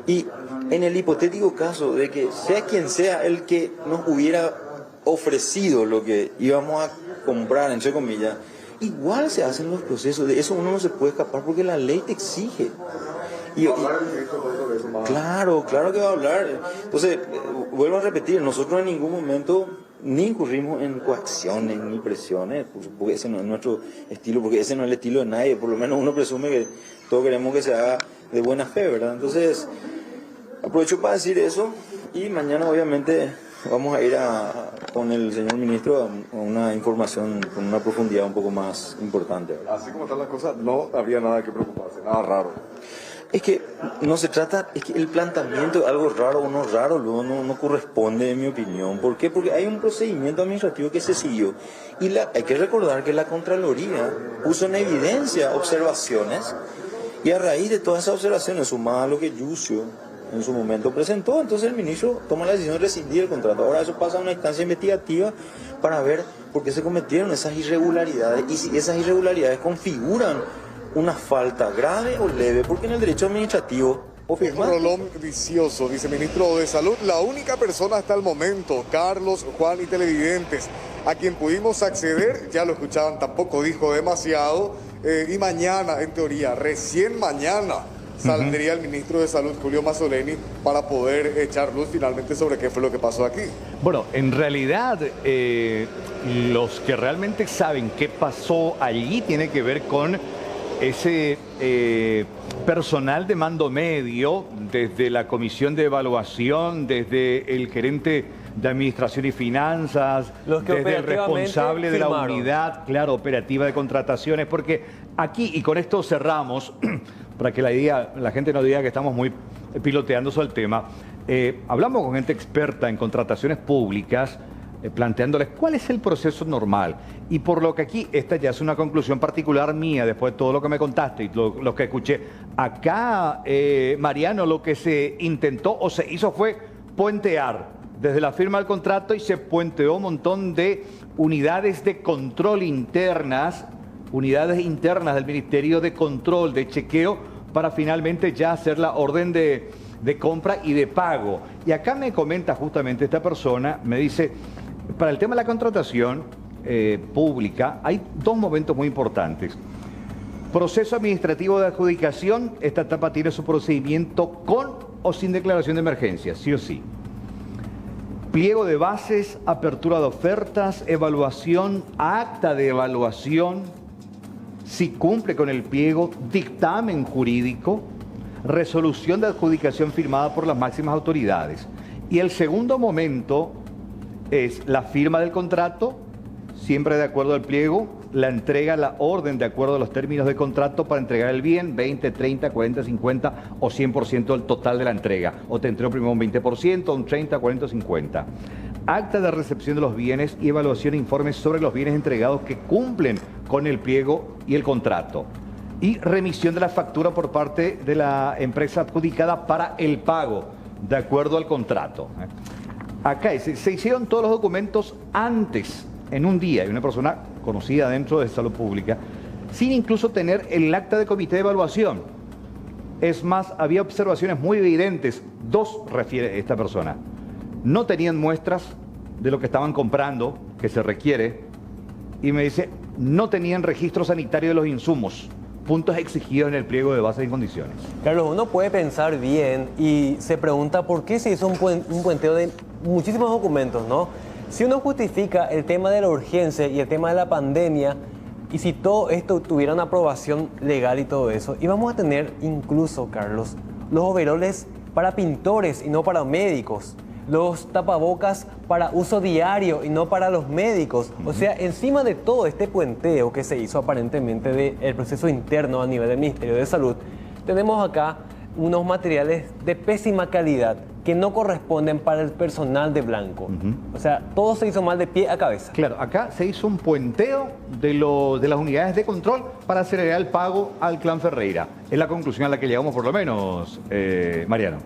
Y en el hipotético caso de que sea quien sea el que nos hubiera ofrecido lo que íbamos a comprar, entre comillas, igual se hacen los procesos. De eso uno no se puede escapar porque la ley te exige. Claro que va a hablar. Entonces, vuelvo a repetir, nosotros en ningún momento ni incurrimos en coacciones ni presiones, porque ese no es nuestro estilo, porque ese no es el estilo de nadie. Por lo menos uno presume que todos queremos que se haga de buena fe, ¿verdad? Entonces, aprovecho para decir eso y mañana obviamente vamos a ir con el señor ministro a una información con una profundidad un poco más importante, ¿verdad? Así como están las cosas, no habría nada que preocuparse, nada raro. Es que no se trata, es que el planteamiento de algo raro o no raro luego no corresponde en mi opinión. ¿Por qué? Porque hay un procedimiento administrativo que se siguió y hay que recordar que la Contraloría puso en evidencia observaciones y a raíz de todas esas observaciones, sumada a lo que Yucio en su momento presentó, entonces el ministro toma la decisión de rescindir el contrato. Ahora eso pasa a una instancia investigativa para ver por qué se cometieron esas irregularidades y si esas irregularidades configuran una falta grave o leve, porque en el derecho administrativo... Rolón Vicioso, viceministro de Salud, la única persona hasta el momento, Carlos, Juan y televidentes, a quien pudimos acceder, ya lo escuchaban, tampoco dijo demasiado, y mañana, en teoría, recién mañana, saldría el ministro de Salud, Julio Mazzoleni, para poder echar luz finalmente sobre qué fue lo que pasó aquí. Bueno, en realidad, los que realmente saben qué pasó allí tiene que ver con ese personal de mando medio, desde la comisión de evaluación, desde el gerente de administración y finanzas, desde el responsable de la unidad, claro, operativa de contrataciones, porque aquí, y con esto cerramos, para que la gente no diga que estamos muy piloteando sobre el tema, hablamos con gente experta en contrataciones públicas, planteándoles cuál es el proceso normal. Y por lo que aquí, esta ya es una conclusión particular mía, después de todo lo que me contaste y lo que escuché. Acá, Mariano, lo que se intentó o se hizo fue puentear desde la firma del contrato y se puenteó un montón de unidades de control internas, unidades internas del Ministerio de Control, de chequeo, para finalmente ya hacer la orden de compra y de pago. Y acá me comenta justamente esta persona, me dice, para el tema de la contratación pública hay dos momentos muy importantes. Proceso administrativo de adjudicación, esta etapa tiene su procedimiento con o sin declaración de emergencia, sí o sí. Pliego de bases, apertura de ofertas, evaluación, acta de evaluación, si cumple con el pliego, dictamen jurídico, resolución de adjudicación firmada por las máximas autoridades. Y el segundo momento es la firma del contrato, siempre de acuerdo al pliego, la entrega, la orden de acuerdo a los términos de contrato para entregar el bien, 20, 30, 40, 50 o 100% del total de la entrega. O te entrego primero un 20%, un 30, 40 o 50. Acta de recepción de los bienes y evaluación e informes sobre los bienes entregados que cumplen con el pliego y el contrato. Y remisión de la factura por parte de la empresa adjudicada para el pago, de acuerdo al contrato. Acá se hicieron todos los documentos antes, en un día, y una persona conocida dentro de salud pública, sin incluso tener el acta de comité de evaluación. Es más, había observaciones muy evidentes, dos refiere esta persona. No tenían muestras de lo que estaban comprando, que se requiere, y me dice, no tenían registro sanitario de los insumos, puntos exigidos en el pliego de bases y condiciones. Carlos, uno puede pensar bien y se pregunta por qué se hizo un puenteo de muchísimos documentos, ¿no? Si uno justifica el tema de la urgencia y el tema de la pandemia, y si todo esto tuviera una aprobación legal y todo eso, íbamos a tener incluso, Carlos, los overoles para pintores y no para médicos, los tapabocas para uso diario y no para los médicos. O sea, encima de todo este puenteo que se hizo aparentemente del proceso interno a nivel del Ministerio de Salud, tenemos acá unos materiales de pésima calidad que no corresponden para el personal de Blanco. O sea, todo se hizo mal de pie a cabeza. Claro, acá se hizo un puenteo de las unidades de control para acelerar el pago al clan Ferreira. Es la conclusión a la que llegamos por lo menos, Mariano.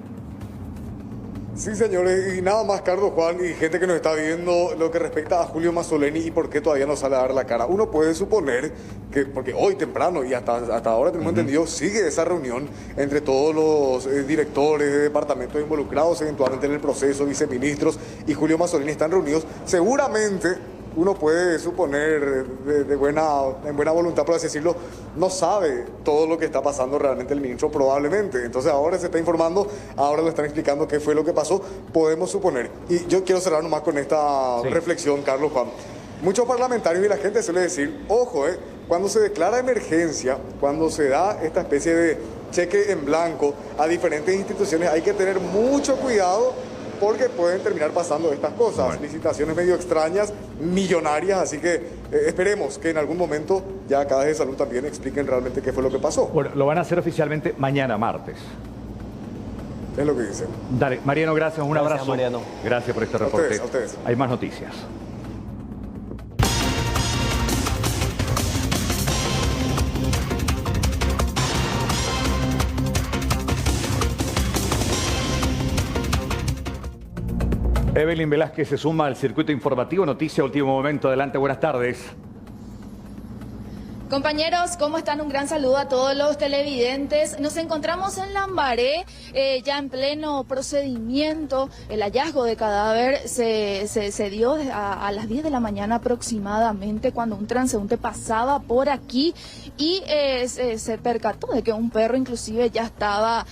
Sí, señores, y nada más, Carlos, Juan, y gente que nos está viendo, lo que respecta a Julio Mazzoleni y por qué todavía no sale a dar la cara. Uno puede suponer que, porque hoy temprano y hasta ahora tenemos entendido, sigue esa reunión entre todos los directores de departamentos involucrados eventualmente en el proceso, viceministros y Julio Mazzoleni están reunidos. Seguramente uno puede suponer en buena voluntad, por así decirlo, no sabe todo lo que está pasando realmente el ministro probablemente. Entonces ahora se está informando, ahora le están explicando qué fue lo que pasó, podemos suponer. Y yo quiero cerrar nomás con esta reflexión, Carlos, Juan. Muchos parlamentarios y la gente suele decir, ojo, cuando se declara emergencia, cuando se da esta especie de cheque en blanco a diferentes instituciones, hay que tener mucho cuidado porque pueden terminar pasando estas cosas, licitaciones medio extrañas, millonarias, así que esperemos que en algún momento ya cada de salud también expliquen realmente qué fue lo que pasó. Bueno, lo van a hacer oficialmente mañana, martes. Es lo que dicen. Dale, Mariano, gracias, un abrazo. Mariano. Gracias por este reporte. A ustedes. Hay más noticias. Evelyn Velázquez se suma al circuito informativo. Noticia, último momento. Adelante, buenas tardes. Compañeros, ¿cómo están? Un gran saludo a todos los televidentes. Nos encontramos en Lambaré, ya en pleno procedimiento. El hallazgo de cadáver se dio a las 10 de la mañana aproximadamente, cuando un transeúnte pasaba por aquí y se percató de que un perro inclusive ya estaba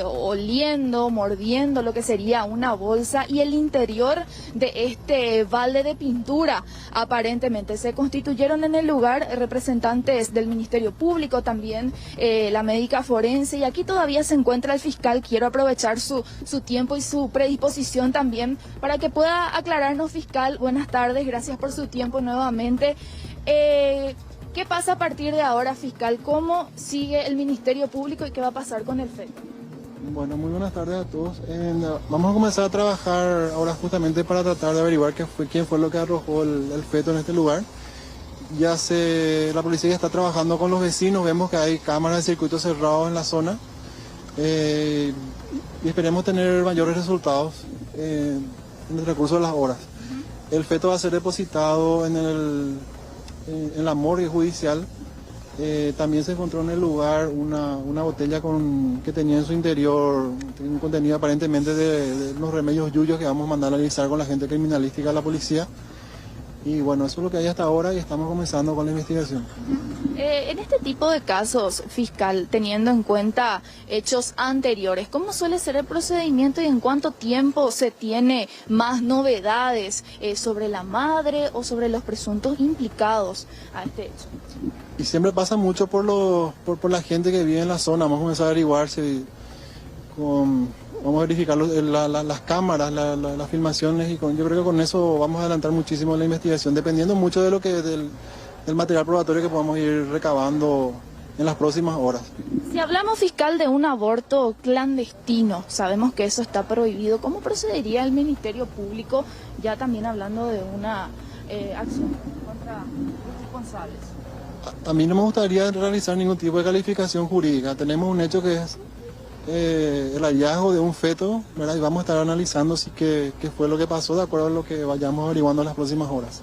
oliendo, mordiendo lo que sería una bolsa y el interior de este balde de pintura. Aparentemente se constituyeron en el lugar representantes del Ministerio Público, también la médica forense, y aquí todavía se encuentra el fiscal. Quiero aprovechar su tiempo y su predisposición también para que pueda aclararnos, fiscal. Buenas tardes, gracias por su tiempo nuevamente. ¿Qué pasa a partir de ahora, fiscal? ¿Cómo sigue el Ministerio Público y qué va a pasar con el feto? Bueno, muy buenas tardes a todos. Vamos a comenzar a trabajar ahora justamente para tratar de averiguar quién fue lo que arrojó el feto en este lugar. La policía ya está trabajando con los vecinos, vemos que hay cámaras de circuito cerrados en la zona y esperemos tener mayores resultados en el recurso de las horas. El feto va a ser depositado en la morgue judicial. También se encontró en el lugar una botella que tenía en su interior un contenido aparentemente de los remedios yuyos que vamos a mandar a analizar con la gente criminalística de la policía. Y bueno, eso es lo que hay hasta ahora y estamos comenzando con la investigación. En este tipo de casos, fiscal, teniendo en cuenta hechos anteriores, ¿cómo suele ser el procedimiento y en cuánto tiempo se tiene más novedades sobre la madre o sobre los presuntos implicados a este hecho? Y siempre pasa mucho por la gente que vive en la zona. Vamos a comenzar a averiguar si vamos a verificar las cámaras, las filmaciones, y yo creo que con eso vamos a adelantar muchísimo la investigación, dependiendo mucho de del material probatorio que podamos ir recabando en las próximas horas. Si hablamos, fiscal, de un aborto clandestino, sabemos que eso está prohibido, ¿cómo procedería el Ministerio Público, ya también hablando de una acción contra los responsables? A mí no me gustaría realizar ningún tipo de calificación jurídica. Tenemos un hecho que es el hallazgo de un feto, ¿verdad? Y vamos a estar analizando qué fue lo que pasó de acuerdo a lo que vayamos averiguando en las próximas horas.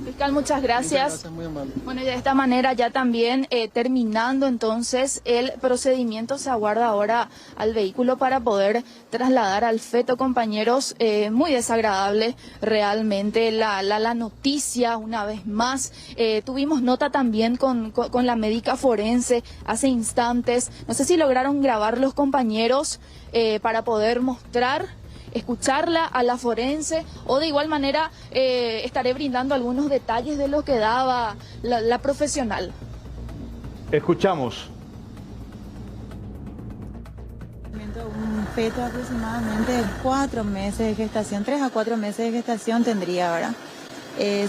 Fiscal, muchas gracias. Muchas gracias, muy amable. Bueno, y de esta manera ya también terminando entonces el procedimiento, se aguarda ahora al vehículo para poder trasladar al feto, compañeros. Muy desagradable realmente la noticia, una vez más. Tuvimos nota también con la médica forense hace instantes. No sé si lograron grabar los compañeros para poder escucharla a la forense, o de igual manera estaré brindando algunos detalles de lo que daba la profesional. Escuchamos. Un feto aproximadamente de 4 meses de gestación, 3 a 4 meses de gestación tendría ahora.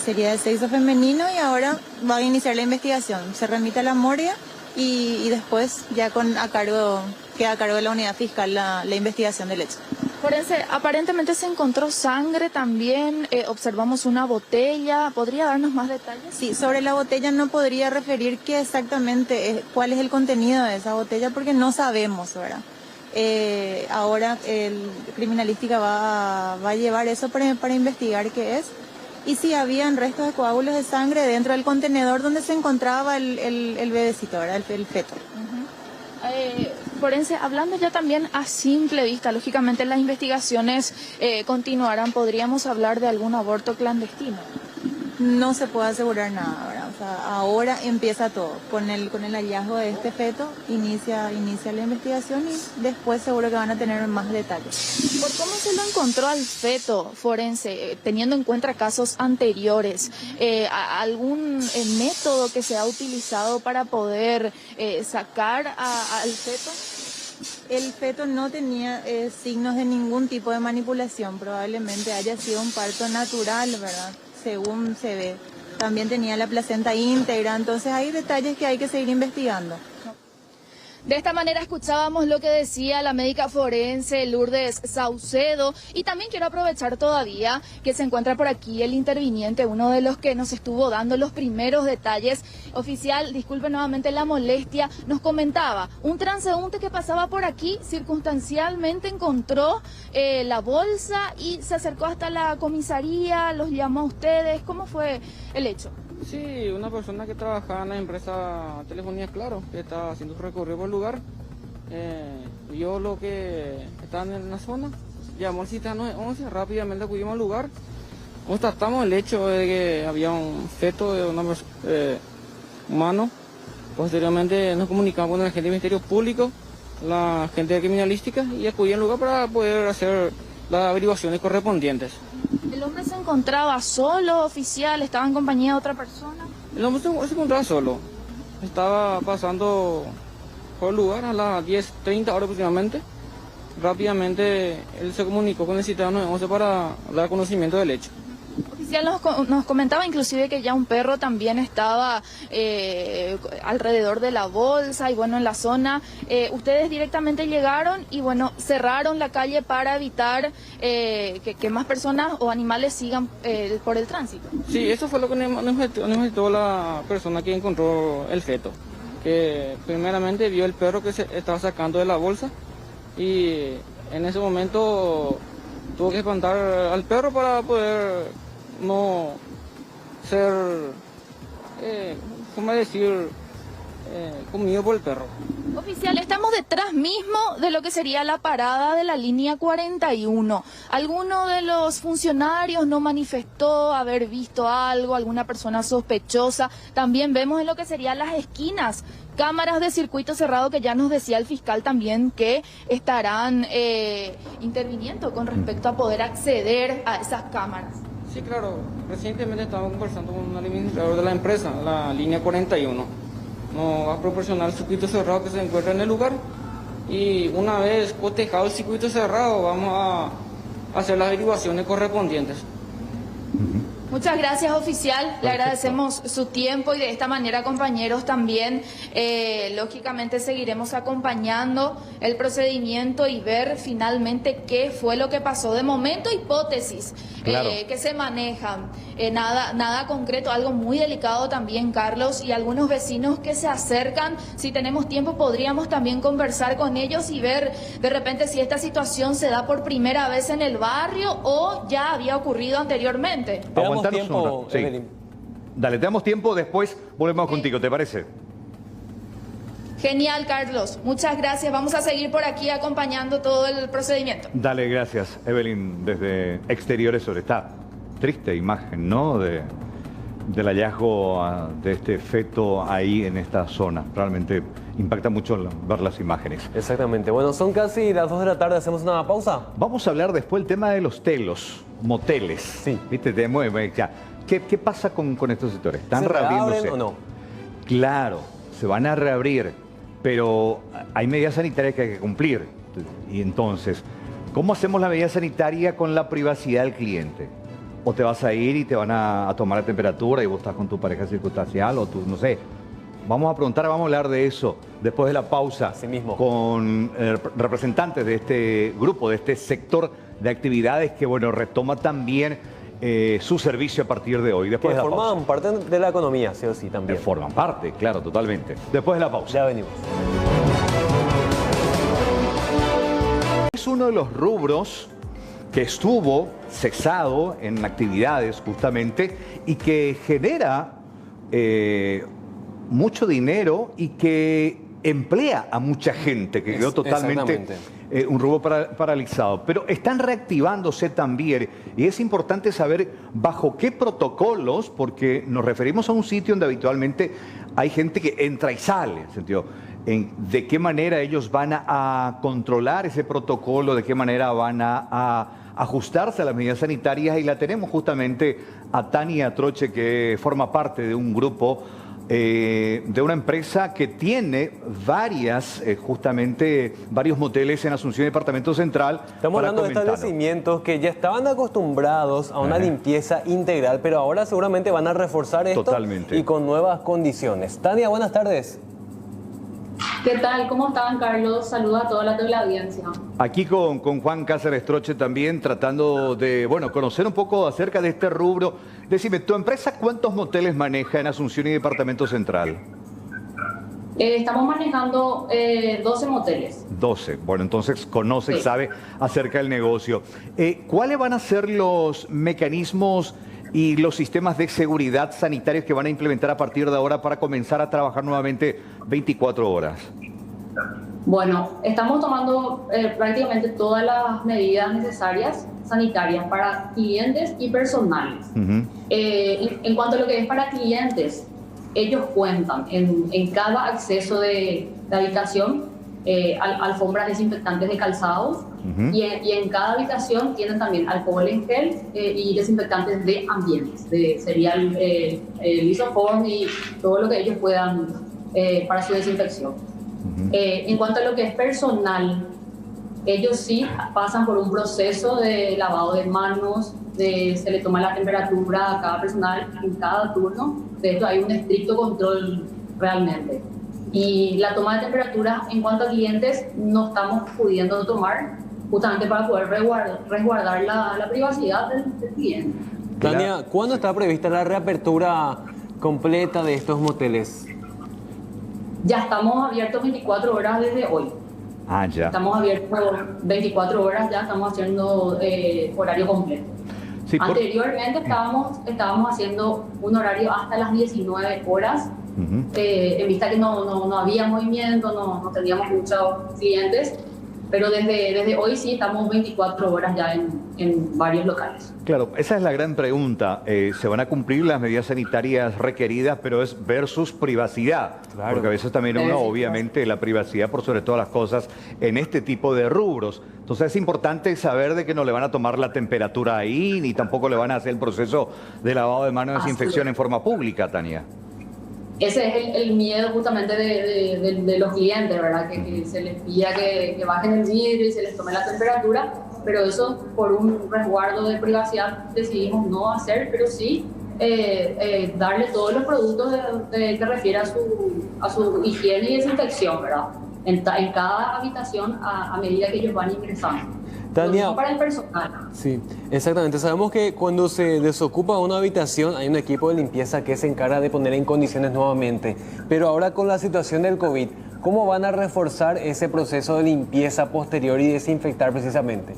Sería de sexo femenino y ahora va a iniciar la investigación. Se remite a la morgue y después ya queda a cargo de la unidad fiscal la investigación del hecho. Forense, aparentemente se encontró sangre también, observamos una botella, ¿podría darnos más detalles? Sí, sobre la botella no podría referir qué exactamente, cuál es el contenido de esa botella, porque no sabemos, ¿verdad? Ahora el criminalística va a llevar eso para investigar qué es, y si habían restos de coágulos de sangre dentro del contenedor donde se encontraba el bebecito, ¿verdad? El feto. Forense, hablando ya también a simple vista, lógicamente las investigaciones continuarán, ¿podríamos hablar de algún aborto clandestino? No se puede asegurar nada, ¿verdad? O sea, ahora empieza todo. Con el hallazgo de este feto inicia la investigación y después seguro que van a tener más detalles. ¿Por cómo se lo encontró al feto, forense, teniendo en cuenta casos anteriores? ¿Algún método que se ha utilizado para poder sacar al feto? El feto no tenía signos de ningún tipo de manipulación, probablemente haya sido un parto natural, ¿verdad? Según se ve. También tenía la placenta íntegra, entonces hay detalles que hay que seguir investigando. De esta manera escuchábamos lo que decía la médica forense Lourdes Saucedo, y también quiero aprovechar todavía que se encuentra por aquí el interviniente, uno de los que nos estuvo dando los primeros detalles. Oficial, disculpe nuevamente la molestia, nos comentaba, un transeúnte que pasaba por aquí circunstancialmente encontró la bolsa y se acercó hasta la comisaría, los llamó a ustedes. ¿Cómo fue el hecho? Sí, una persona que trabajaba en la empresa Telefonía Claro, que estaba haciendo su recorrido por el lugar, vio lo que estaban en la zona, llamó al sistema 911, rápidamente acudimos al lugar, constatamos el hecho de que había un feto de un humano. Posteriormente nos comunicamos con el agente del Ministerio Público, la gente de criminalística, y acudimos al lugar para poder hacer las averiguaciones correspondientes. ¿El hombre se encontraba solo, oficial? ¿Estaba en compañía de otra persona? El hombre se encontraba solo. Estaba pasando por el lugar a las 10:30 horas aproximadamente. Rápidamente él se comunicó con el sistema 911 para dar conocimiento del hecho. Oficial, nos comentaba inclusive que ya un perro también estaba alrededor de la bolsa y bueno, en la zona. Ustedes directamente llegaron y bueno, cerraron la calle para evitar que más personas o animales sigan por el tránsito. Sí, eso fue lo que nos manifestó la persona que encontró el feto, que primeramente vio el perro que se estaba sacando de la bolsa y en ese momento tuvo que espantar al perro para poder no ser, ¿cómo decir?, comido por el perro. Oficial, estamos detrás mismo de lo que sería la parada de la línea 41. ¿Alguno de los funcionarios no manifestó haber visto algo, alguna persona sospechosa? También vemos en lo que serían las esquinas cámaras de circuito cerrado, que ya nos decía el fiscal también que estarán interviniendo con respecto a poder acceder a esas cámaras. Sí, claro. Recientemente estábamos conversando con un administrador de la empresa, la línea 41. Nos va a proporcionar el circuito cerrado que se encuentra en el lugar y una vez cotejado el circuito cerrado vamos a hacer las averiguaciones correspondientes. Muchas gracias, oficial. Le agradecemos su tiempo y de esta manera, compañeros, también lógicamente seguiremos acompañando el procedimiento y ver finalmente qué fue lo que pasó. De momento, hipótesis que se manejan. Nada concreto, algo muy delicado también, Carlos, y algunos vecinos que se acercan. Si tenemos tiempo, podríamos también conversar con ellos y ver de repente si esta situación se da por primera vez en el barrio o ya había ocurrido anteriormente. Tiempo, sí. Dale, te damos tiempo, después volvemos contigo, ¿te parece? Genial, Carlos. Muchas gracias. Vamos a seguir por aquí acompañando todo el procedimiento. Dale, gracias, Evelyn, desde exteriores sobre esta triste imagen, ¿no? Del hallazgo de este feto ahí en esta zona. Realmente impacta mucho ver las imágenes. Exactamente. Bueno, son casi las 2 de la tarde. ¿Hacemos una pausa? Vamos a hablar después del tema de los telos, moteles. Sí. ¿Viste? ¿Qué pasa con estos sectores? ¿Están reabriéndose o no? Claro, se van a reabrir, pero hay medidas sanitarias que hay que cumplir. Y entonces, ¿cómo hacemos la medida sanitaria con la privacidad del cliente? O te vas a ir y te van a tomar la temperatura y vos estás con tu pareja circunstancial o tú, no sé. Vamos a preguntar, vamos a hablar de eso después de la pausa. Así mismo. Con representantes de este grupo, de este sector de actividades que, bueno, retoma también su servicio a partir de hoy. Después que de la pausa. Forman parte de la economía, sí o sí, también. Forman parte, claro, totalmente. Después de la pausa. Ya venimos. Es uno de los rubros que estuvo cesado en actividades justamente y que genera mucho dinero y que emplea a mucha gente, que quedó totalmente un rubro paralizado. Pero están reactivándose también y es importante saber bajo qué protocolos, porque nos referimos a un sitio donde habitualmente hay gente que entra y sale, en sentido, de qué manera ellos van a controlar ese protocolo, de qué manera van a ajustarse a las medidas sanitarias, y la tenemos justamente a Tania Troche, que forma parte de un grupo de una empresa que tiene varios moteles en Asunción, Departamento Central. Estamos hablando de establecimientos que ya estaban acostumbrados a una limpieza integral, pero ahora seguramente van a reforzar esto y con nuevas condiciones. Tania, buenas tardes. ¿Qué tal? ¿Cómo están, Carlos? Saludos a toda la audiencia. Aquí con Juan Cáceres Troche también, tratando de, conocer un poco acerca de este rubro. Decime, ¿tu empresa cuántos moteles maneja en Asunción y Departamento Central? Estamos manejando 12 moteles. 12. Bueno, entonces conoce y sabe acerca del negocio. ¿Cuáles van a ser los mecanismos y los sistemas de seguridad sanitarios que van a implementar a partir de ahora para comenzar a trabajar nuevamente 24 horas? Bueno, estamos tomando prácticamente todas las medidas necesarias sanitarias para clientes y personales. En cuanto a lo que es para clientes, ellos cuentan en cada acceso de habitación alfombras desinfectantes de calzados, y en cada habitación tienen también alcohol en gel y desinfectantes de ambientes, sería el lisoform y todo lo que ellos puedan para su desinfección. En cuanto a lo que es personal, ellos sí pasan por un proceso de lavado de manos, se le toma la temperatura a cada personal en cada turno. De esto hay un estricto control realmente. Y la toma de temperatura en cuanto a clientes no estamos pudiendo tomar, justamente para poder resguardar la privacidad del cliente. Tania, ¿cuándo está prevista la reapertura completa de estos moteles? Ya estamos abiertos 24 horas desde hoy. Ya. Estamos abiertos 24 horas, ya estamos haciendo horario completo. Sí, Anteriormente estábamos haciendo un horario hasta las 19 horas, en vista que no había movimiento, no teníamos muchos clientes, pero desde hoy sí estamos 24 horas ya en varios locales. Claro, esa es la gran pregunta. Se van a cumplir las medidas sanitarias requeridas, pero es versus privacidad. Claro. Porque a veces también uno, obviamente, la privacidad por sobre todas las cosas en este tipo de rubros. Entonces es importante saber de que no le van a tomar la temperatura ahí, ni tampoco le van a hacer el proceso de lavado de manos y desinfección en forma pública, Tania. ese es el miedo justamente de los clientes, ¿verdad? Que se les pida que bajen el vidrio y se les tome la temperatura, pero eso por un resguardo de privacidad decidimos no hacer, pero sí darle todos los productos que refiere a su higiene y desinfección, ¿verdad? En cada habitación a medida que ellos van ingresando. Tania, para el personal. Sí, exactamente. Sabemos que cuando se desocupa una habitación hay un equipo de limpieza que se encarga de poner en condiciones nuevamente. Pero ahora con la situación del COVID, ¿cómo van a reforzar ese proceso de limpieza posterior y desinfectar precisamente?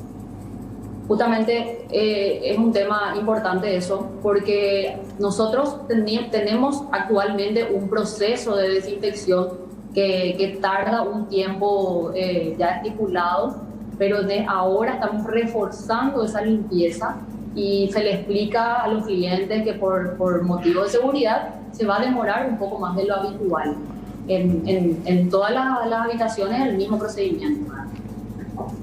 Justamente es un tema importante eso, porque nosotros tenemos actualmente un proceso de desinfección que tarda un tiempo ya estipulado, pero de ahora estamos reforzando esa limpieza y se le explica a los clientes que por motivo de seguridad se va a demorar un poco más de lo habitual. En todas las habitaciones el mismo procedimiento.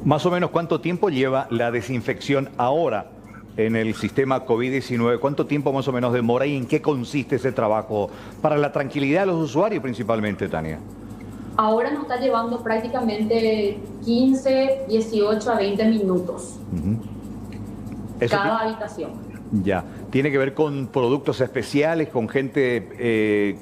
Más o menos, ¿cuánto tiempo lleva la desinfección ahora en el sistema COVID-19? ¿Cuánto tiempo más o menos demora y en qué consiste ese trabajo para la tranquilidad de los usuarios principalmente, Tania? Ahora nos está llevando prácticamente 15, 18 a 20 minutos cada habitación. Ya, ¿tiene que ver con productos especiales, con gente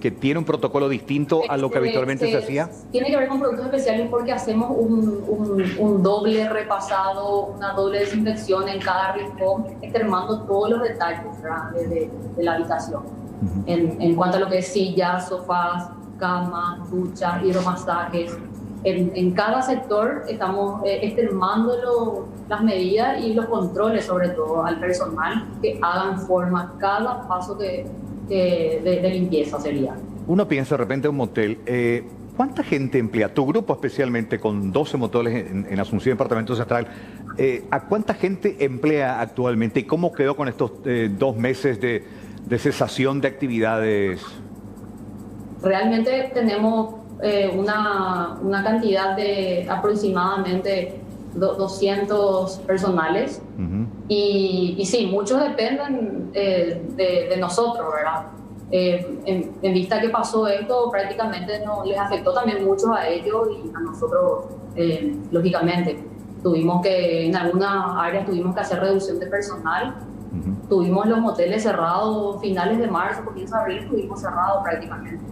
que tiene un protocolo distinto a lo que habitualmente se hacía? Tiene que ver con productos especiales porque hacemos un doble repasado, una doble desinfección en cada rincón, extremando todos los detalles, ¿verdad? de la habitación. En cuanto a lo que es sillas, sofás, camas, duchas, hidromasajes. En cada sector estamos extremando las medidas y los controles, sobre todo al personal, que hagan forma cada paso de limpieza sería. Uno piensa de repente en un motel, ¿cuánta gente emplea? Tu grupo especialmente, con 12 moteles en Asunción, Departamento Central, ¿a cuánta gente emplea actualmente? ¿Y cómo quedó con estos 2 meses de cesación de actividades? Realmente tenemos una cantidad de aproximadamente 200 personales y sí, muchos dependen de nosotros, ¿verdad? En vista que pasó esto, prácticamente les afectó también mucho a ellos y a nosotros, lógicamente. En algunas áreas tuvimos que hacer reducción de personal. Tuvimos los moteles cerrados finales de marzo, comienzo de abril estuvimos cerrados prácticamente.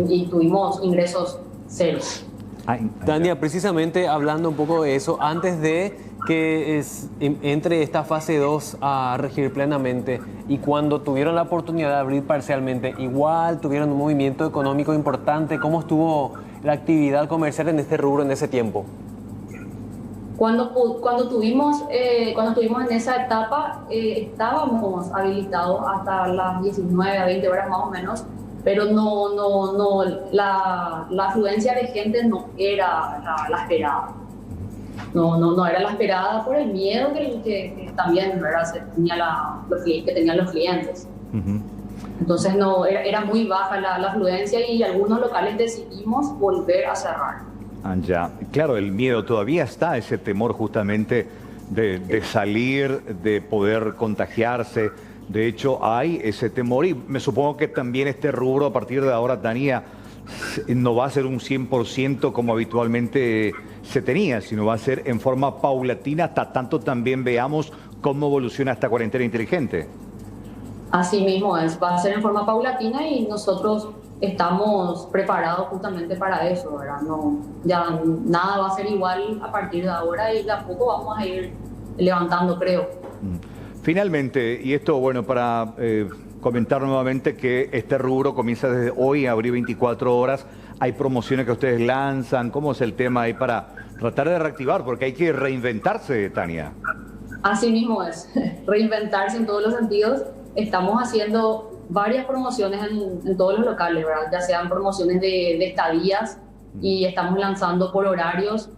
Y tuvimos ingresos ceros. Tania, precisamente hablando un poco de eso, antes de que entre esta fase 2 a regir plenamente y cuando tuvieron la oportunidad de abrir parcialmente, igual tuvieron un movimiento económico importante. ¿Cómo estuvo la actividad comercial en este rubro en ese tiempo? Cuando tuvimos en esa etapa, estábamos habilitados hasta las 19 a 20 horas más o menos, pero la afluencia de gente no era la esperada. No era la esperada por el miedo que también, ¿verdad? que tenían los clientes. Entonces era muy baja la afluencia y algunos locales decidimos volver a cerrar. Ya, claro, el miedo todavía está, ese temor justamente de salir, de poder contagiarse. De hecho, hay ese temor y me supongo que también este rubro a partir de ahora, Tania, no va a ser un 100% como habitualmente se tenía, sino va a ser en forma paulatina hasta tanto también veamos cómo evoluciona esta cuarentena inteligente. Así mismo va a ser en forma paulatina y nosotros estamos preparados justamente para eso, ¿verdad? Ya nada va a ser igual a partir de ahora y de a poco vamos a ir levantando, creo. Finalmente, y esto, bueno, para comentar nuevamente que este rubro comienza desde hoy a abrir 24 horas. Hay promociones que ustedes lanzan. ¿Cómo es el tema ahí para tratar de reactivar? Porque hay que reinventarse, Tania. Así mismo es, reinventarse en todos los sentidos. Estamos haciendo varias promociones en todos los locales, ¿verdad? Ya sean promociones de estadías y estamos lanzando por horarios.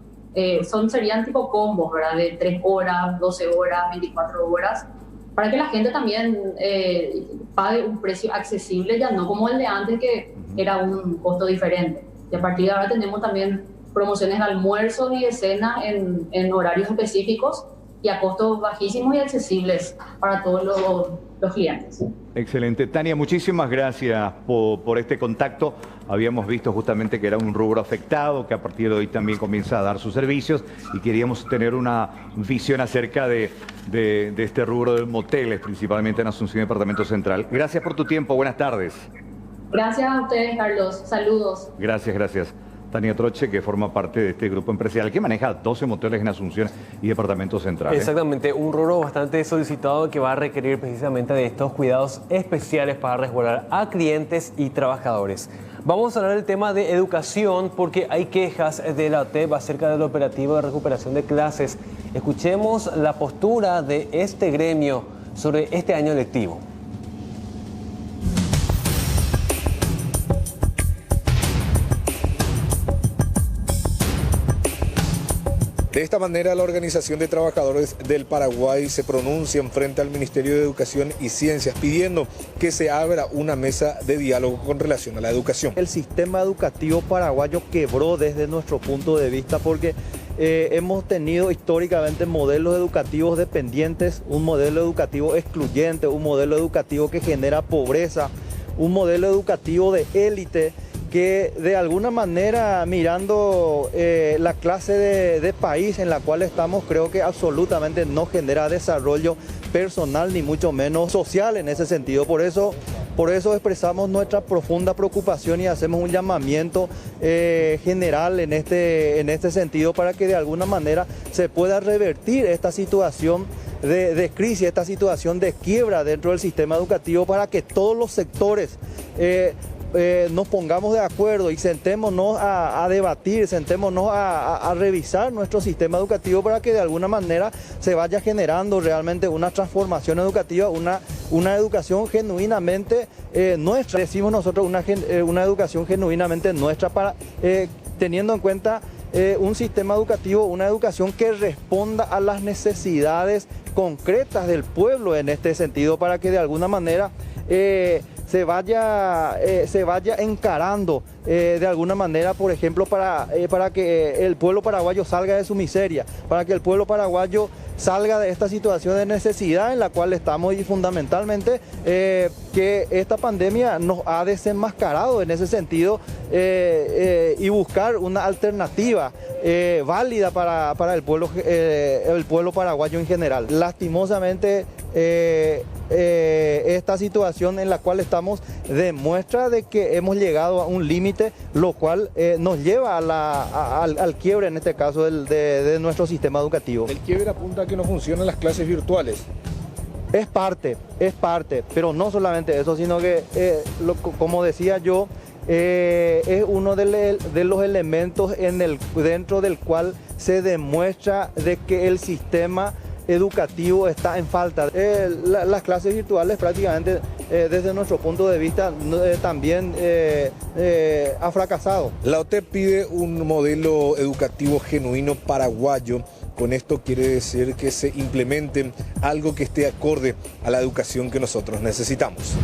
Serían tipo combos, ¿verdad? De 3 horas, 12 horas, 24 horas, para que la gente también pague un precio accesible, ya no como el de antes, que era un costo diferente. Y a partir de ahora tenemos también promociones de almuerzos y de cena en horarios específicos y a costos bajísimos y accesibles para todos los clientes. Excelente. Tania, muchísimas gracias por este contacto. Habíamos visto justamente que era un rubro afectado, que a partir de hoy también comienza a dar sus servicios y queríamos tener una visión acerca de este rubro de moteles, principalmente en Asunción, Departamento Central. Gracias por tu tiempo. Buenas tardes. Gracias a ustedes, Carlos. Saludos. Gracias, gracias. Tania Troche, que forma parte de este grupo empresarial que maneja 12 moteles en Asunción y Departamento Central. Exactamente, un rubro bastante solicitado que va a requerir precisamente de estos cuidados especiales para resguardar a clientes y trabajadores. Vamos a hablar del tema de educación porque hay quejas de la OTEP acerca del operativo de recuperación de clases. Escuchemos la postura de este gremio sobre este año lectivo. De esta manera, la Organización de Trabajadores del Paraguay se pronuncia frente al Ministerio de Educación y Ciencias pidiendo que se abra una mesa de diálogo con relación a la educación. El sistema educativo paraguayo quebró desde nuestro punto de vista porque hemos tenido históricamente modelos educativos dependientes, un modelo educativo excluyente, un modelo educativo que genera pobreza, un modelo educativo de élite que de alguna manera, mirando la clase de país en la cual estamos, creo que absolutamente no genera desarrollo personal ni mucho menos social en ese sentido. Por eso expresamos nuestra profunda preocupación y hacemos un llamamiento general en este sentido para que de alguna manera se pueda revertir esta situación de crisis, esta situación de quiebra dentro del sistema educativo para que todos los sectores nos pongamos de acuerdo y sentémonos a debatir, sentémonos a revisar nuestro sistema educativo para que de alguna manera se vaya generando realmente una transformación educativa, una educación genuinamente nuestra. Decimos nosotros una educación genuinamente nuestra para teniendo en cuenta un sistema educativo, una educación que responda a las necesidades concretas del pueblo en este sentido para que de alguna manera se vaya encarando de alguna manera, por ejemplo, para que el pueblo paraguayo salga de su miseria, para que el pueblo paraguayo salga de esta situación de necesidad en la cual estamos y fundamentalmente que esta pandemia nos ha desenmascarado en ese sentido y buscar una alternativa válida para el pueblo paraguayo en general. Lastimosamente, esta situación en la cual estamos demuestra de que hemos llegado a un límite, lo cual nos lleva al quiebre, en este caso, de nuestro sistema educativo. El quiebre apunta a que no funcionan las clases virtuales. Es parte, pero no solamente eso, sino que, como decía yo, es uno de los elementos dentro del cual se demuestra de que el sistema educativo está en falta. Las clases virtuales prácticamente desde nuestro punto de vista también ha fracasado. La OTEP pide un modelo educativo genuino paraguayo. Con esto quiere decir que se implemente algo que esté acorde a la educación que nosotros necesitamos.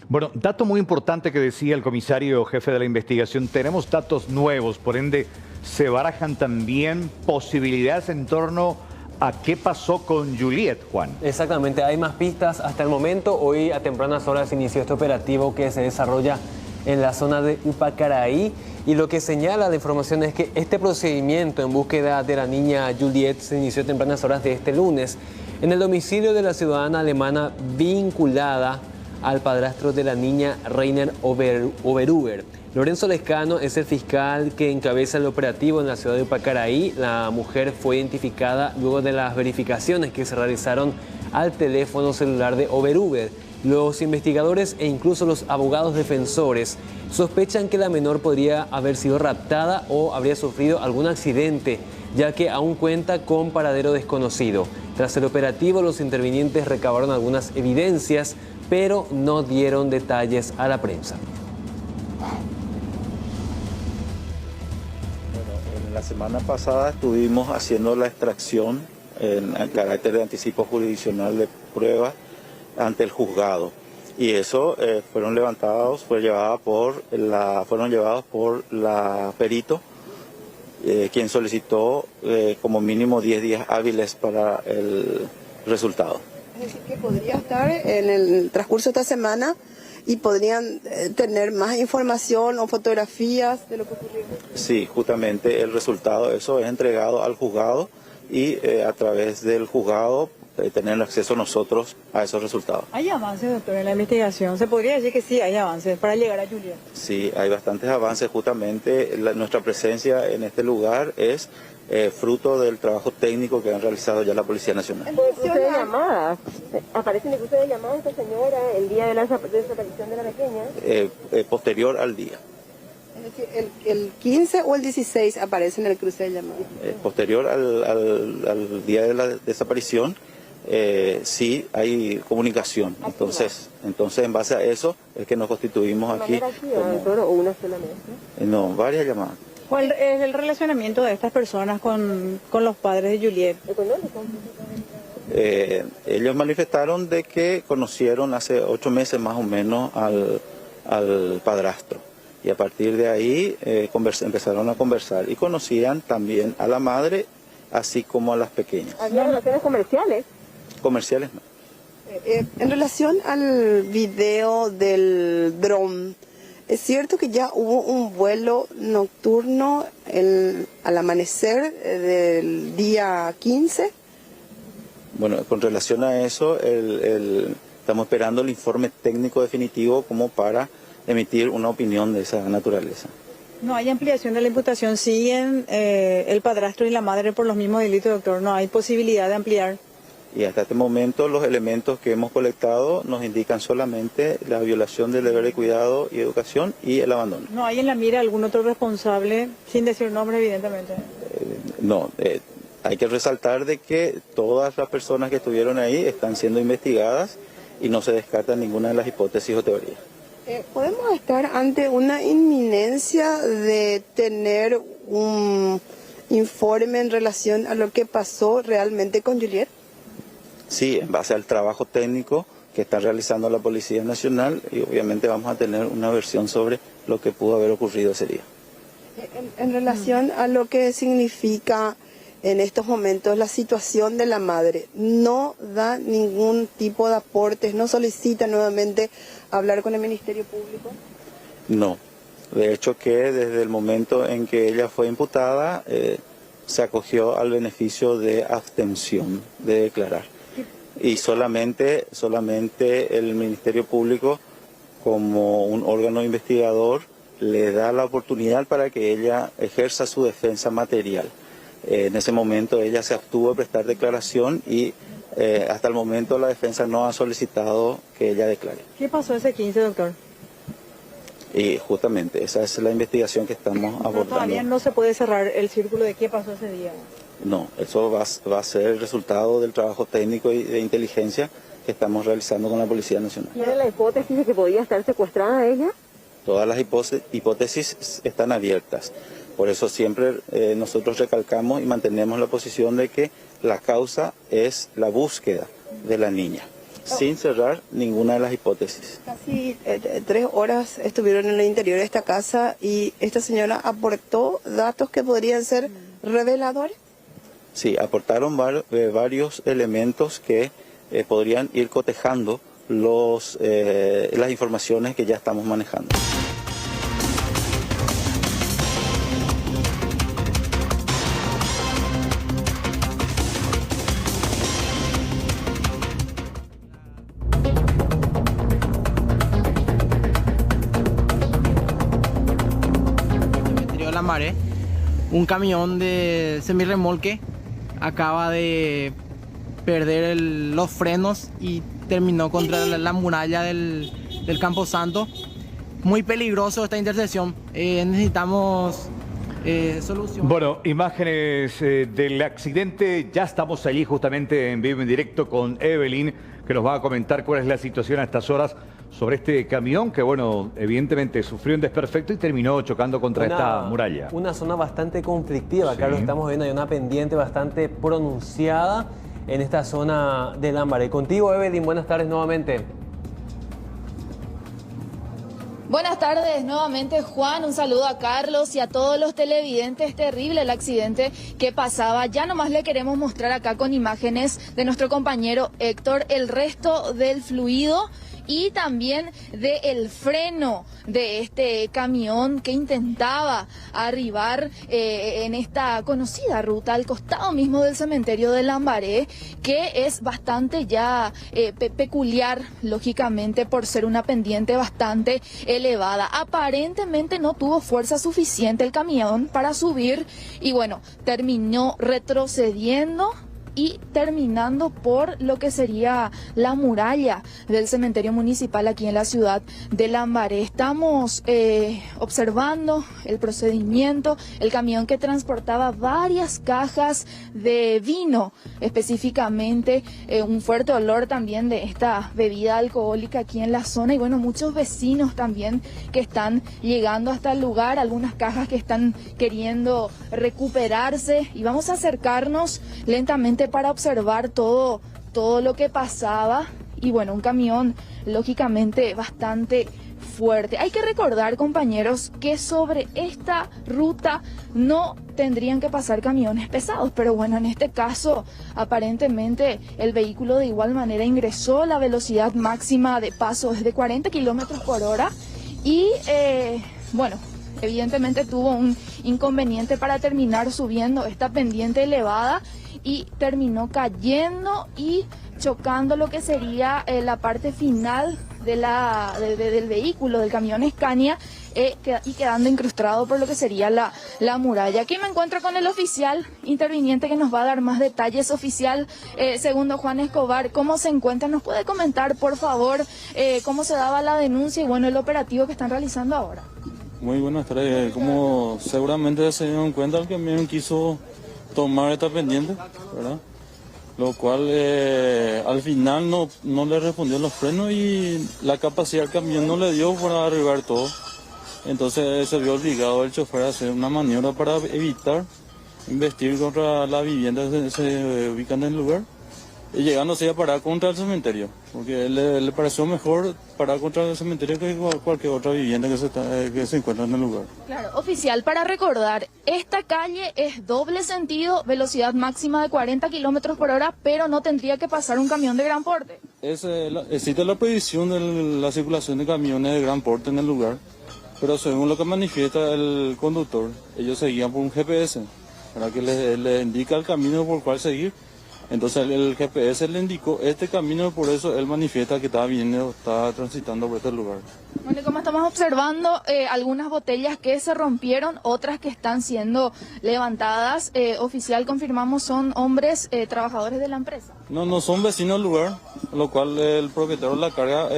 Bueno, dato muy importante que decía el comisario jefe de la investigación, tenemos datos nuevos, por ende se barajan también posibilidades en torno a qué pasó con Juliet, Juan. Exactamente, hay más pistas hasta el momento. Hoy a tempranas horas inició este operativo que se desarrolla en la zona de Upacaraí y lo que señala la información es que este procedimiento en búsqueda de la niña Juliet se inició a tempranas horas de este lunes en el domicilio de la ciudadana alemana vinculada al padrastro de la niña Rainer Oberhuber. Lorenzo Lescano es el fiscal que encabeza el operativo en la ciudad de Upacaraí. La mujer fue identificada luego de las verificaciones que se realizaron al teléfono celular de Oberhuber. Los investigadores e incluso los abogados defensores sospechan que la menor podría haber sido raptada o habría sufrido algún accidente, ya que aún cuenta con paradero desconocido. Tras el operativo, los intervinientes recabaron algunas evidencias, pero no dieron detalles a la prensa. Bueno, la semana pasada estuvimos haciendo la extracción en carácter de anticipo jurisdiccional de pruebas ante el juzgado. y eso fueron llevados por la perito, quien solicitó como mínimo 10 días hábiles para el resultado. Es decir, que podría estar en el transcurso de esta semana y podrían tener más información o fotografías de lo que ocurrió. Sí, justamente el resultado, eso es entregado al juzgado y a través del juzgado tener acceso nosotros a esos resultados. ¿Hay avances, doctor, en la investigación? ¿Se podría decir que sí hay avances para llegar a Juliet? Sí, hay bastantes avances. Justamente nuestra presencia en este lugar es fruto del trabajo técnico que han realizado ya la Policía Nacional. ¿En cruce de llamadas? ¿Aparece en el cruce de llamadas esta señora el día de la desaparición de la pequeña? Posterior al día. Es decir, el 15 o el 16 aparece en el cruce de llamadas. Posterior al día de la desaparición, sí hay comunicación. Entonces, en base a eso es que nos constituimos aquí. ¿O una solamente? No, varias llamadas. ¿Cuál es el relacionamiento de estas personas con los padres de Juliet? Ellos manifestaron de que conocieron hace 8 meses más o menos al padrastro. Y a partir de ahí empezaron a conversar y conocían también a la madre, así como a las pequeñas. ¿Había relaciones comerciales? Comerciales no. En relación al video del dron, ¿es cierto que ya hubo un vuelo nocturno al amanecer del día 15? Bueno, con relación a eso, estamos esperando el informe técnico definitivo como para emitir una opinión de esa naturaleza. No hay ampliación de la imputación, siguen el padrastro y la madre por los mismos delitos, doctor, no hay posibilidad de ampliar. Y hasta este momento los elementos que hemos colectado nos indican solamente la violación del deber de cuidado y educación y el abandono. ¿No hay en la mira algún otro responsable, sin decir nombre evidentemente? No, hay que resaltar de que todas las personas que estuvieron ahí están siendo investigadas y no se descarta ninguna de las hipótesis o teorías. ¿Podemos estar ante una inminencia de tener un informe en relación a lo que pasó realmente con Juliet? Sí, en base al trabajo técnico que está realizando la Policía Nacional, y obviamente vamos a tener una versión sobre lo que pudo haber ocurrido ese día. En relación a lo que significa en estos momentos la situación de la madre, no da ningún tipo de aportes, no solicita nuevamente hablar con el Ministerio Público. No, de hecho que desde el momento en que ella fue imputada se acogió al beneficio de abstención de declarar. Y solamente el Ministerio Público, como un órgano investigador, le da la oportunidad para que ella ejerza su defensa material. En ese momento ella se abstuvo de prestar declaración y hasta el momento la defensa no ha solicitado que ella declare. ¿Qué pasó ese 15, doctor? Y justamente esa es la investigación que estamos abordando. Todavía no se puede cerrar el círculo de qué pasó ese día. No, eso va a ser el resultado del trabajo técnico y de inteligencia que estamos realizando con la Policía Nacional. ¿Tiene la hipótesis de que podía estar secuestrada ella? Todas las hipótesis están abiertas. Por eso siempre nosotros recalcamos y mantenemos la posición de que la causa es la búsqueda de la niña, sin cerrar ninguna de las hipótesis. Casi 3 horas estuvieron en el interior de esta casa y esta señora aportó datos que podrían ser reveladores. Sí, aportaron varios elementos que podrían ir cotejando las informaciones que ya estamos manejando. Lambaré, un camión de semirremolque acaba de perder los frenos y terminó contra la muralla del Camposanto. Muy peligroso esta intersección, necesitamos solución. Bueno, imágenes del accidente, ya estamos allí justamente en vivo en directo con Evelyn, que nos va a comentar cuál es la situación a estas horas sobre este camión que, bueno, evidentemente sufrió un desperfecto y terminó chocando contra esta muralla. Una zona bastante conflictiva, sí. Carlos, estamos viendo, hay una pendiente bastante pronunciada en esta zona de Lambaré. Contigo, Evelyn, buenas tardes nuevamente. Buenas tardes nuevamente, Juan. Un saludo a Carlos y a todos los televidentes. Terrible el accidente que pasaba. Ya nomás le queremos mostrar acá con imágenes de nuestro compañero Héctor el resto del fluido y también del freno de este camión que intentaba arribar en esta conocida ruta al costado mismo del cementerio de Lambaré, que es bastante ya peculiar, lógicamente, por ser una pendiente bastante elevada. Aparentemente no tuvo fuerza suficiente el camión para subir y bueno, terminó retrocediendo y terminando por lo que sería la muralla del cementerio municipal aquí en la ciudad de Lambaré. Estamos observando el procedimiento, el camión que transportaba varias cajas de vino, específicamente un fuerte olor también de esta bebida alcohólica aquí en la zona y bueno, muchos vecinos también que están llegando hasta el lugar, algunas cajas que están queriendo recuperarse y vamos a acercarnos lentamente para observar todo lo que pasaba y bueno, un camión lógicamente bastante fuerte. Hay que recordar, compañeros, que sobre esta ruta no tendrían que pasar camiones pesados, pero bueno, en este caso aparentemente el vehículo de igual manera ingresó, la velocidad máxima de paso es de 40 kilómetros por hora y bueno, evidentemente tuvo un inconveniente para terminar subiendo esta pendiente elevada y terminó cayendo y chocando lo que sería la parte final de del vehículo, del camión Scania, y quedando incrustado por lo que sería la muralla. Aquí me encuentro con el oficial interviniente que nos va a dar más detalles. Oficial segundo Juan Escobar, ¿cómo se encuentra? ¿Nos puede comentar, por favor, cómo se daba la denuncia y bueno, el operativo que están realizando ahora? Muy buenas tardes. Como seguramente se dieron cuenta, el camión quiso tomar esta pendiente, ¿verdad? Lo cual al final no le respondió los frenos y la capacidad del camión no le dio para arribar todo. Entonces se vio obligado el chofer a hacer una maniobra para evitar investir contra las viviendas que se ubican en el lugar y llegándose a parar contra el cementerio, porque le pareció mejor parar contra el cementerio que cualquier otra vivienda que se encuentra en el lugar. Claro, oficial, para recordar, esta calle es doble sentido, velocidad máxima de 40 kilómetros por hora, pero no tendría que pasar un camión de gran porte. Existe la prohibición de la circulación de camiones de gran porte en el lugar, pero según lo que manifiesta el conductor, ellos seguían por un GPS, para que le indica el camino por cual seguir. Entonces el GPS le indicó este camino, por eso él manifiesta que estaba transitando por este lugar. Bueno, como estamos observando, algunas botellas que se rompieron, otras que están siendo levantadas. Oficial, confirmamos, son hombres trabajadores de la empresa. No son vecinos del lugar, lo cual el propietario de la carga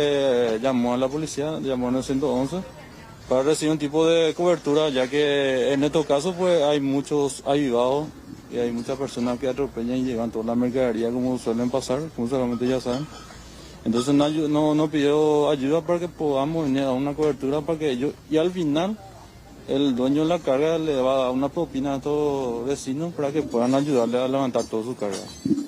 llamó a la policía, llamó al 111 para recibir un tipo de cobertura, ya que en estos casos pues hay muchos avivados y hay muchas personas que atropellan y llevan toda la mercadería como suelen pasar, como seguramente ya saben. Entonces no pidió ayuda para que podamos venir a dar una cobertura para que ellos, y al final el dueño de la carga le va a dar una propina a estos vecinos para que puedan ayudarle a levantar toda su carga.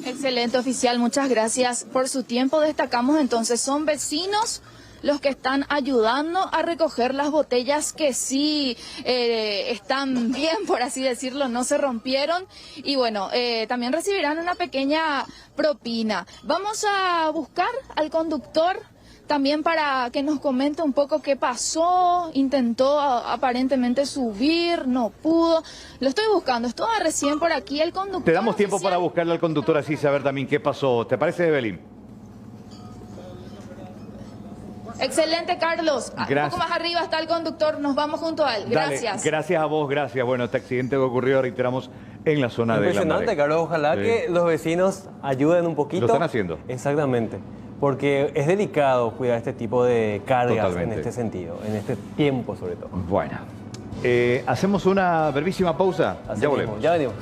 Excelente, oficial, muchas gracias por su tiempo. Destacamos entonces, son vecinos los que están ayudando a recoger las botellas que sí están bien, por así decirlo, no se rompieron. Y bueno, también recibirán una pequeña propina. Vamos a buscar al conductor también para que nos comente un poco qué pasó. Intentó aparentemente subir, no pudo. Lo estoy buscando, estaba recién por aquí el conductor. Te damos tiempo para buscarle al conductor, así saber también qué pasó. ¿Te parece, Evelyn? Excelente, Carlos. Gracias. Un poco más arriba está el conductor, nos vamos junto a él. Gracias. Dale, gracias a vos, gracias. Bueno, este accidente que ocurrió, reiteramos, en la zona de Lambaré. Impresionante, Carlos. Ojalá que los vecinos ayuden un poquito. Lo están haciendo. Exactamente. Porque es delicado cuidar este tipo de cargas. Totalmente. En este sentido, en este tiempo sobre todo. Bueno, hacemos una brevísima pausa. Así Ya mismo, volvemos. ya venimos.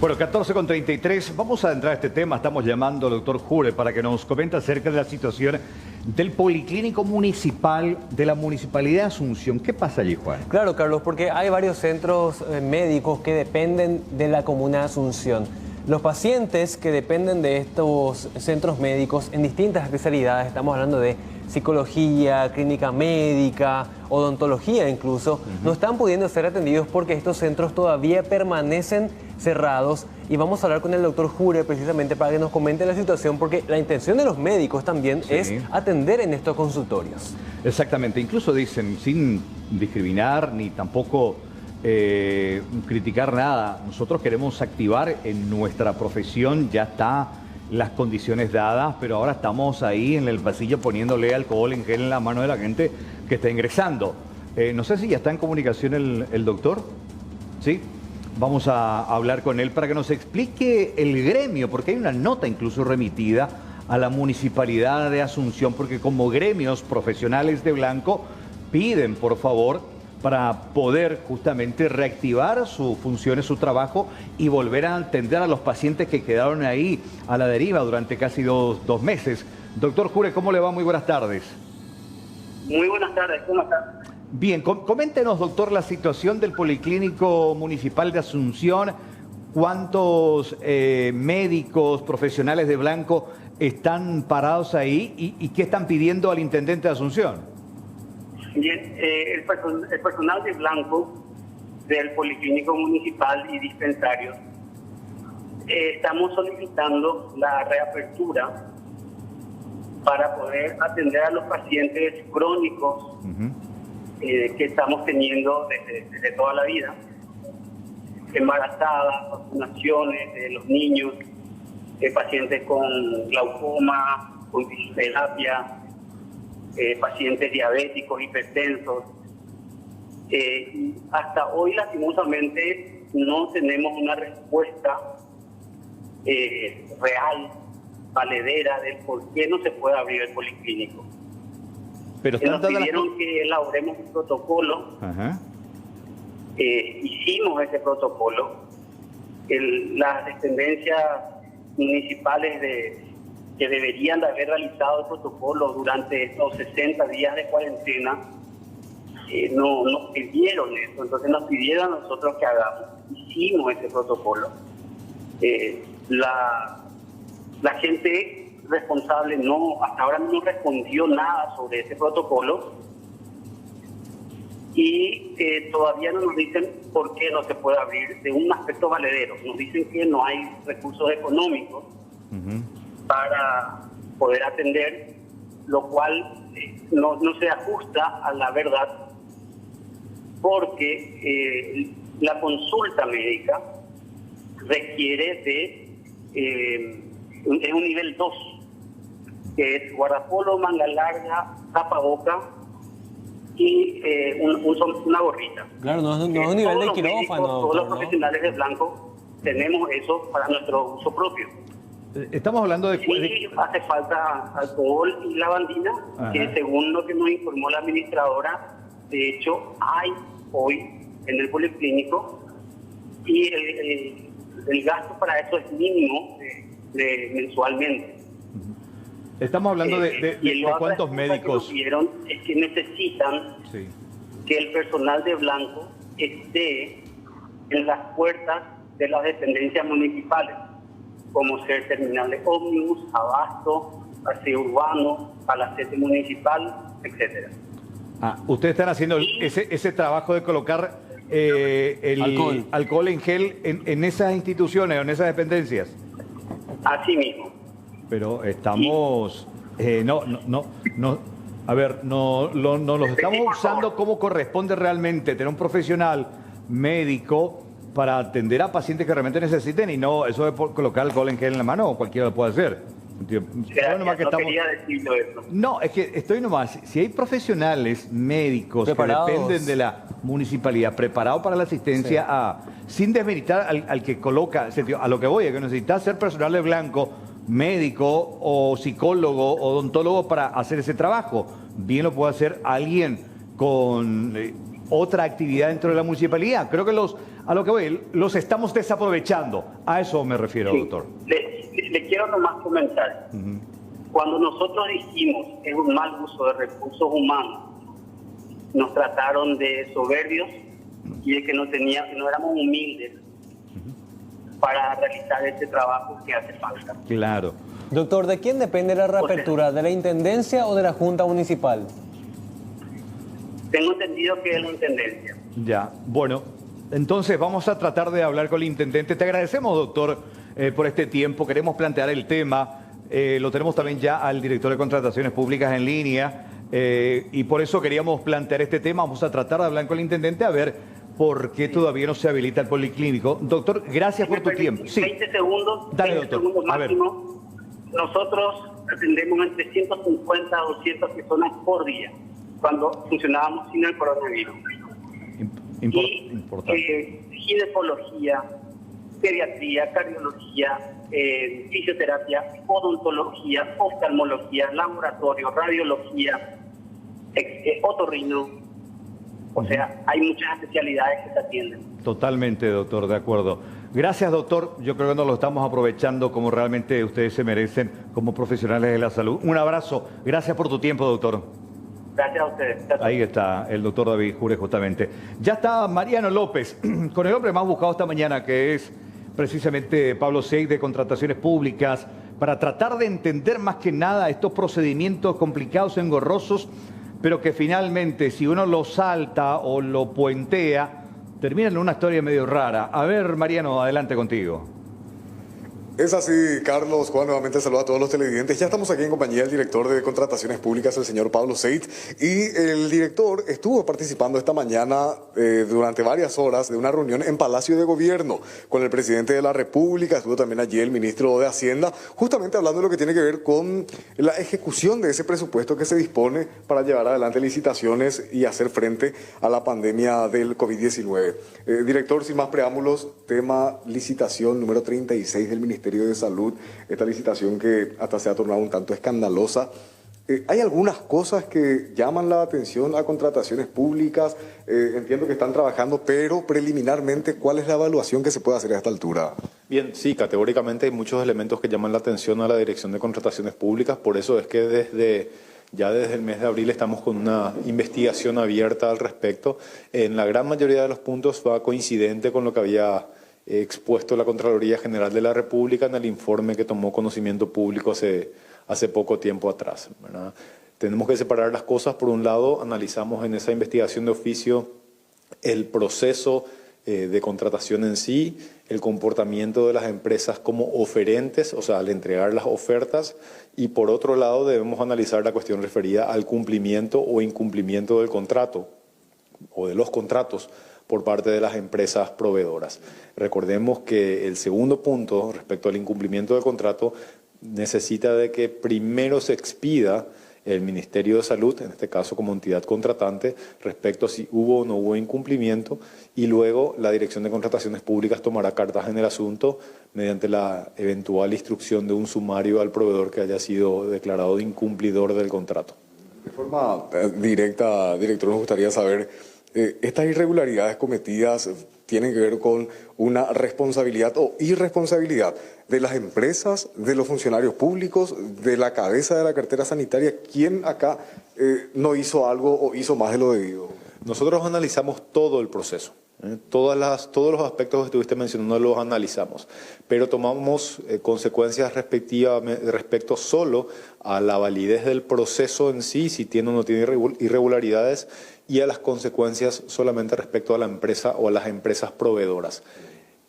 Bueno, 14:33, vamos a entrar a este tema. Estamos llamando al doctor Jure para que nos comente acerca de la situación del Policlínico Municipal de la Municipalidad de Asunción. ¿Qué pasa allí, Juan? Claro, Carlos, porque hay varios centros médicos que dependen de la comuna de Asunción. Los pacientes que dependen de estos centros médicos en distintas especialidades, estamos hablando de psicología, clínica médica, odontología incluso, no están pudiendo ser atendidos porque estos centros todavía permanecen cerrados. Y vamos a hablar con el doctor Jure precisamente para que nos comente la situación, porque la intención de los médicos también es atender en estos consultorios. Exactamente, incluso dicen, sin discriminar ni tampoco criticar nada, nosotros queremos activar en nuestra profesión, ya está las condiciones dadas, pero ahora estamos ahí en el pasillo poniéndole alcohol en gel en la mano de la gente que está ingresando. No sé si ya está en comunicación el doctor, ¿sí? Vamos a hablar con él para que nos explique el gremio, porque hay una nota incluso remitida a la Municipalidad de Asunción, porque como gremios profesionales de blanco piden, por favor, para poder justamente reactivar sus funciones, su trabajo y volver a atender a los pacientes que quedaron ahí a la deriva durante casi dos meses. Doctor Jure, ¿cómo le va? Muy buenas tardes. Muy buenas tardes, ¿cómo está? Bien, coméntenos, doctor, la situación del Policlínico Municipal de Asunción. ¿Cuántos médicos profesionales de blanco están parados ahí y qué están pidiendo al intendente de Asunción? Bien, el personal de blanco del Policlínico Municipal y dispensarios, estamos solicitando la reapertura para poder atender a los pacientes crónicos que estamos teniendo desde toda la vida, embarazadas, vacunaciones de los niños, pacientes con glaucoma, con fisioterapia, pacientes diabéticos, hipertensos. Hasta hoy, lastimosamente, no tenemos una respuesta real, valedera, del por qué no se puede abrir el policlínico. Pero nos pidieron que elaboremos un protocolo. Hicimos ese protocolo. Las dependencias municipales que deberían de haber realizado el protocolo durante estos 60 días de cuarentena, no nos pidieron eso, entonces nos pidieron a nosotros que hagamos. Hicimos ese protocolo. La gente responsable hasta ahora no respondió nada sobre ese protocolo y todavía no nos dicen por qué no se puede abrir de un aspecto valedero. Nos dicen que no hay recursos económicos para poder atender, lo cual no se ajusta a la verdad, porque la consulta médica requiere es un nivel 2, que es guardapolo, manga larga, tapaboca y una gorrita. Claro, no es un nivel de quirófano. Todos los profesionales de blanco tenemos eso para nuestro uso propio. Estamos hablando de... Sí, hace falta alcohol y lavandina, que según lo que nos informó la administradora, de hecho hay hoy en el policlínico, y el gasto para eso es mínimo mensualmente. Estamos hablando de cuántos médicos... Lo que nos es que necesitan que el personal de blanco esté en las puertas de las dependencias municipales, como ser terminal de ómnibus, abasto, aseo urbano, palacete municipal, etcétera. Ustedes están haciendo ese trabajo de colocar el alcohol en gel en esas instituciones o en esas dependencias. Así mismo. Pero estamos... a ver, no los estamos usando como corresponde realmente, tener un profesional médico para atender a pacientes que realmente necesiten, y no eso de colocar alcohol en gel en la mano, o cualquiera lo puede hacer. Quería decirlo eso. No, es que estoy nomás, si hay profesionales médicos preparados, que dependen de la municipalidad, preparados para la asistencia sin desmeritar al que coloca, a lo que voy, es que necesita ser personal de blanco, médico o psicólogo o odontólogo para hacer ese trabajo. Bien lo puede hacer alguien con otra actividad dentro de la municipalidad. Creo que a lo que voy, los estamos desaprovechando. A eso me refiero, doctor. Le quiero nomás comentar. Cuando nosotros dijimos que es un mal uso de recursos humanos, nos trataron de soberbios y de que no éramos humildes para realizar ese trabajo que hace falta. Claro. Doctor, ¿de quién depende la reapertura? ¿De la Intendencia o de la Junta Municipal? Tengo entendido que es la Intendencia. Ya, bueno, entonces vamos a tratar de hablar con el intendente. Te agradecemos, doctor, por este tiempo. Queremos plantear el tema. Lo tenemos también ya al director de Contrataciones Públicas en línea. Y por eso queríamos plantear este tema. Vamos a tratar de hablar con el intendente a ver por qué todavía no se habilita el policlínico. Doctor, gracias por tu tiempo. Sí. 20 segundos, Dale, 20 doctor. segundos máximo. Nosotros atendemos entre 150 a 200 personas por día cuando funcionábamos sin el coronavirus. Importante. Ginecología, pediatría, cardiología, fisioterapia, odontología, oftalmología, laboratorio, radiología, otorrino. O sea, hay muchas especialidades que se atienden. Totalmente, doctor, de acuerdo. Gracias, doctor. Yo creo que nos lo estamos aprovechando como realmente ustedes se merecen como profesionales de la salud. Un abrazo. Gracias por tu tiempo, doctor. Gracias a ustedes. Ahí está el doctor David Jure, justamente. Ya está Mariano López, con el hombre más buscado esta mañana, que es precisamente Pablo Seix, de Contrataciones Públicas, para tratar de entender más que nada estos procedimientos complicados, engorrosos, pero que finalmente, si uno lo salta o lo puentea, termina en una historia medio rara. A ver, Mariano, adelante contigo. Es así, Carlos. Juan, nuevamente saludo a todos los televidentes. Ya estamos aquí en compañía del director de Contrataciones Públicas, el señor Pablo Seix. Y el director estuvo participando esta mañana durante varias horas de una reunión en Palacio de Gobierno con el presidente de la República. Estuvo también allí el ministro de Hacienda, justamente hablando de lo que tiene que ver con la ejecución de ese presupuesto que se dispone para llevar adelante licitaciones y hacer frente a la pandemia del COVID-19. Director, sin más preámbulos, tema licitación número 36 del Ministerio de Salud, esta licitación que hasta se ha tornado un tanto escandalosa. Hay algunas cosas que llaman la atención a Contrataciones Públicas, entiendo que están trabajando, pero preliminarmente, ¿cuál es la evaluación que se puede hacer a esta altura? Bien, sí, categóricamente hay muchos elementos que llaman la atención a la Dirección de Contrataciones Públicas, por eso es que desde el mes de abril estamos con una investigación abierta al respecto. En la gran mayoría de los puntos va coincidente con lo que había expuesto la Contraloría General de la República en el informe que tomó conocimiento público hace poco tiempo atrás, ¿verdad? Tenemos que separar las cosas. Por un lado, analizamos en esa investigación de oficio el proceso de contratación en sí, el comportamiento de las empresas como oferentes, o sea, al entregar las ofertas, y por otro lado debemos analizar la cuestión referida al cumplimiento o incumplimiento del contrato o de los contratos por parte de las empresas proveedoras. Recordemos que el segundo punto respecto al incumplimiento del contrato necesita de que primero se expida el Ministerio de Salud, en este caso como entidad contratante, respecto a si hubo o no hubo incumplimiento, y luego la Dirección de Contrataciones Públicas tomará cartas en el asunto mediante la eventual instrucción de un sumario al proveedor que haya sido declarado incumplidor del contrato. De forma directa, director, nos gustaría saber, estas irregularidades cometidas tienen que ver con una responsabilidad o irresponsabilidad de las empresas, de los funcionarios públicos, de la cabeza de la cartera sanitaria. ¿Quién acá no hizo algo o hizo más de lo debido? Nosotros analizamos todo el proceso. Todos los aspectos que estuviste mencionando los analizamos, pero tomamos consecuencias respecto solo a la validez del proceso en sí, si tiene o no tiene irregularidades, y a las consecuencias solamente respecto a la empresa o a las empresas proveedoras.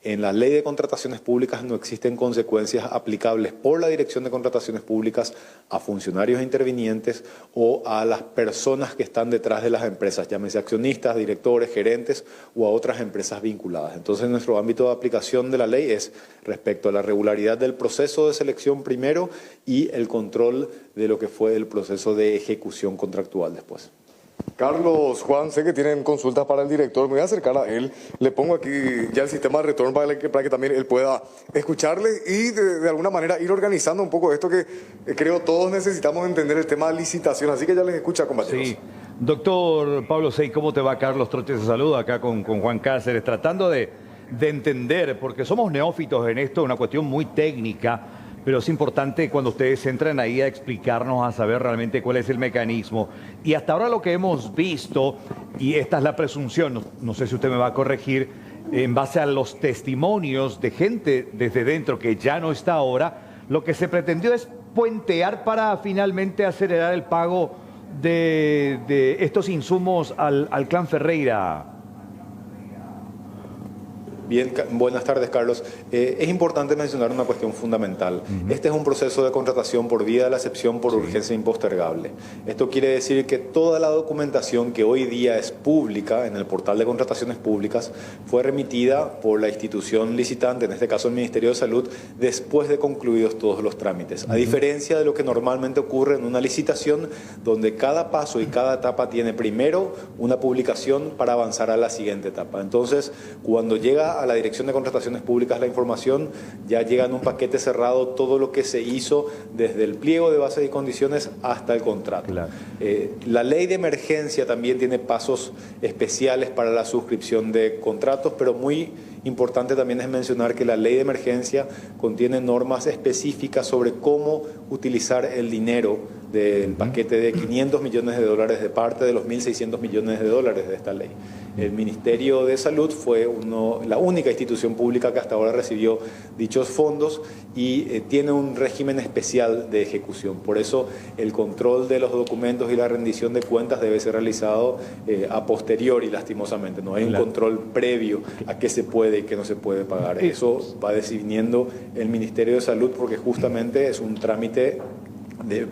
En la Ley de Contrataciones Públicas no existen consecuencias aplicables por la Dirección de Contrataciones Públicas a funcionarios intervinientes o a las personas que están detrás de las empresas, llámese accionistas, directores, gerentes o a otras empresas vinculadas. Entonces, nuestro ámbito de aplicación de la ley es respecto a la regularidad del proceso de selección primero y el control de lo que fue el proceso de ejecución contractual después. Carlos, Juan, sé que tienen consultas para el director, me voy a acercar a él, le pongo aquí ya el sistema de retorno para que también él pueda escucharle y de alguna manera ir organizando un poco esto que creo todos necesitamos entender, el tema de licitación, así que ya les escucha, compañeros. Sí. Doctor Pablo Seix, ¿cómo te va? Carlos Troches te saluda acá con Juan Cáceres, tratando de entender, porque somos neófitos en esto, una cuestión muy técnica, pero es importante cuando ustedes entran ahí a explicarnos, a saber realmente cuál es el mecanismo. Y hasta ahora lo que hemos visto, y esta es la presunción, no sé si usted me va a corregir, en base a los testimonios de gente desde dentro que ya no está ahora, lo que se pretendió es puentear para finalmente acelerar el pago de estos insumos al clan Ferreira. Bien, buenas tardes, Carlos. Es importante mencionar una cuestión fundamental. Este es un proceso de contratación por vía de la excepción por urgencia impostergable. Esto quiere decir que toda la documentación que hoy día es pública en el portal de contrataciones públicas fue remitida por la institución licitante, en este caso el Ministerio de Salud, después de concluidos todos los trámites. A diferencia de lo que normalmente ocurre en una licitación, donde cada paso y cada etapa tiene primero una publicación para avanzar a la siguiente etapa. Entonces, cuando llega a la Dirección de Contrataciones Públicas la información, ya llega en un paquete cerrado todo lo que se hizo desde el pliego de bases y condiciones hasta el contrato. Claro. La ley de emergencia también tiene pasos especiales para la suscripción de contratos, pero muy importante también es mencionar que la ley de emergencia contiene normas específicas sobre cómo utilizar el dinero del paquete de 500 millones de dólares de parte de los 1.600 millones de dólares de esta ley. El Ministerio de Salud fue la única institución pública que hasta ahora recibió dichos fondos y tiene un régimen especial de ejecución. Por eso el control de los documentos y la rendición de cuentas debe ser realizado a posteriori, lastimosamente. No hay un control previo a qué se puede y qué no se puede pagar. Eso va definiendo el Ministerio de Salud porque justamente es un trámite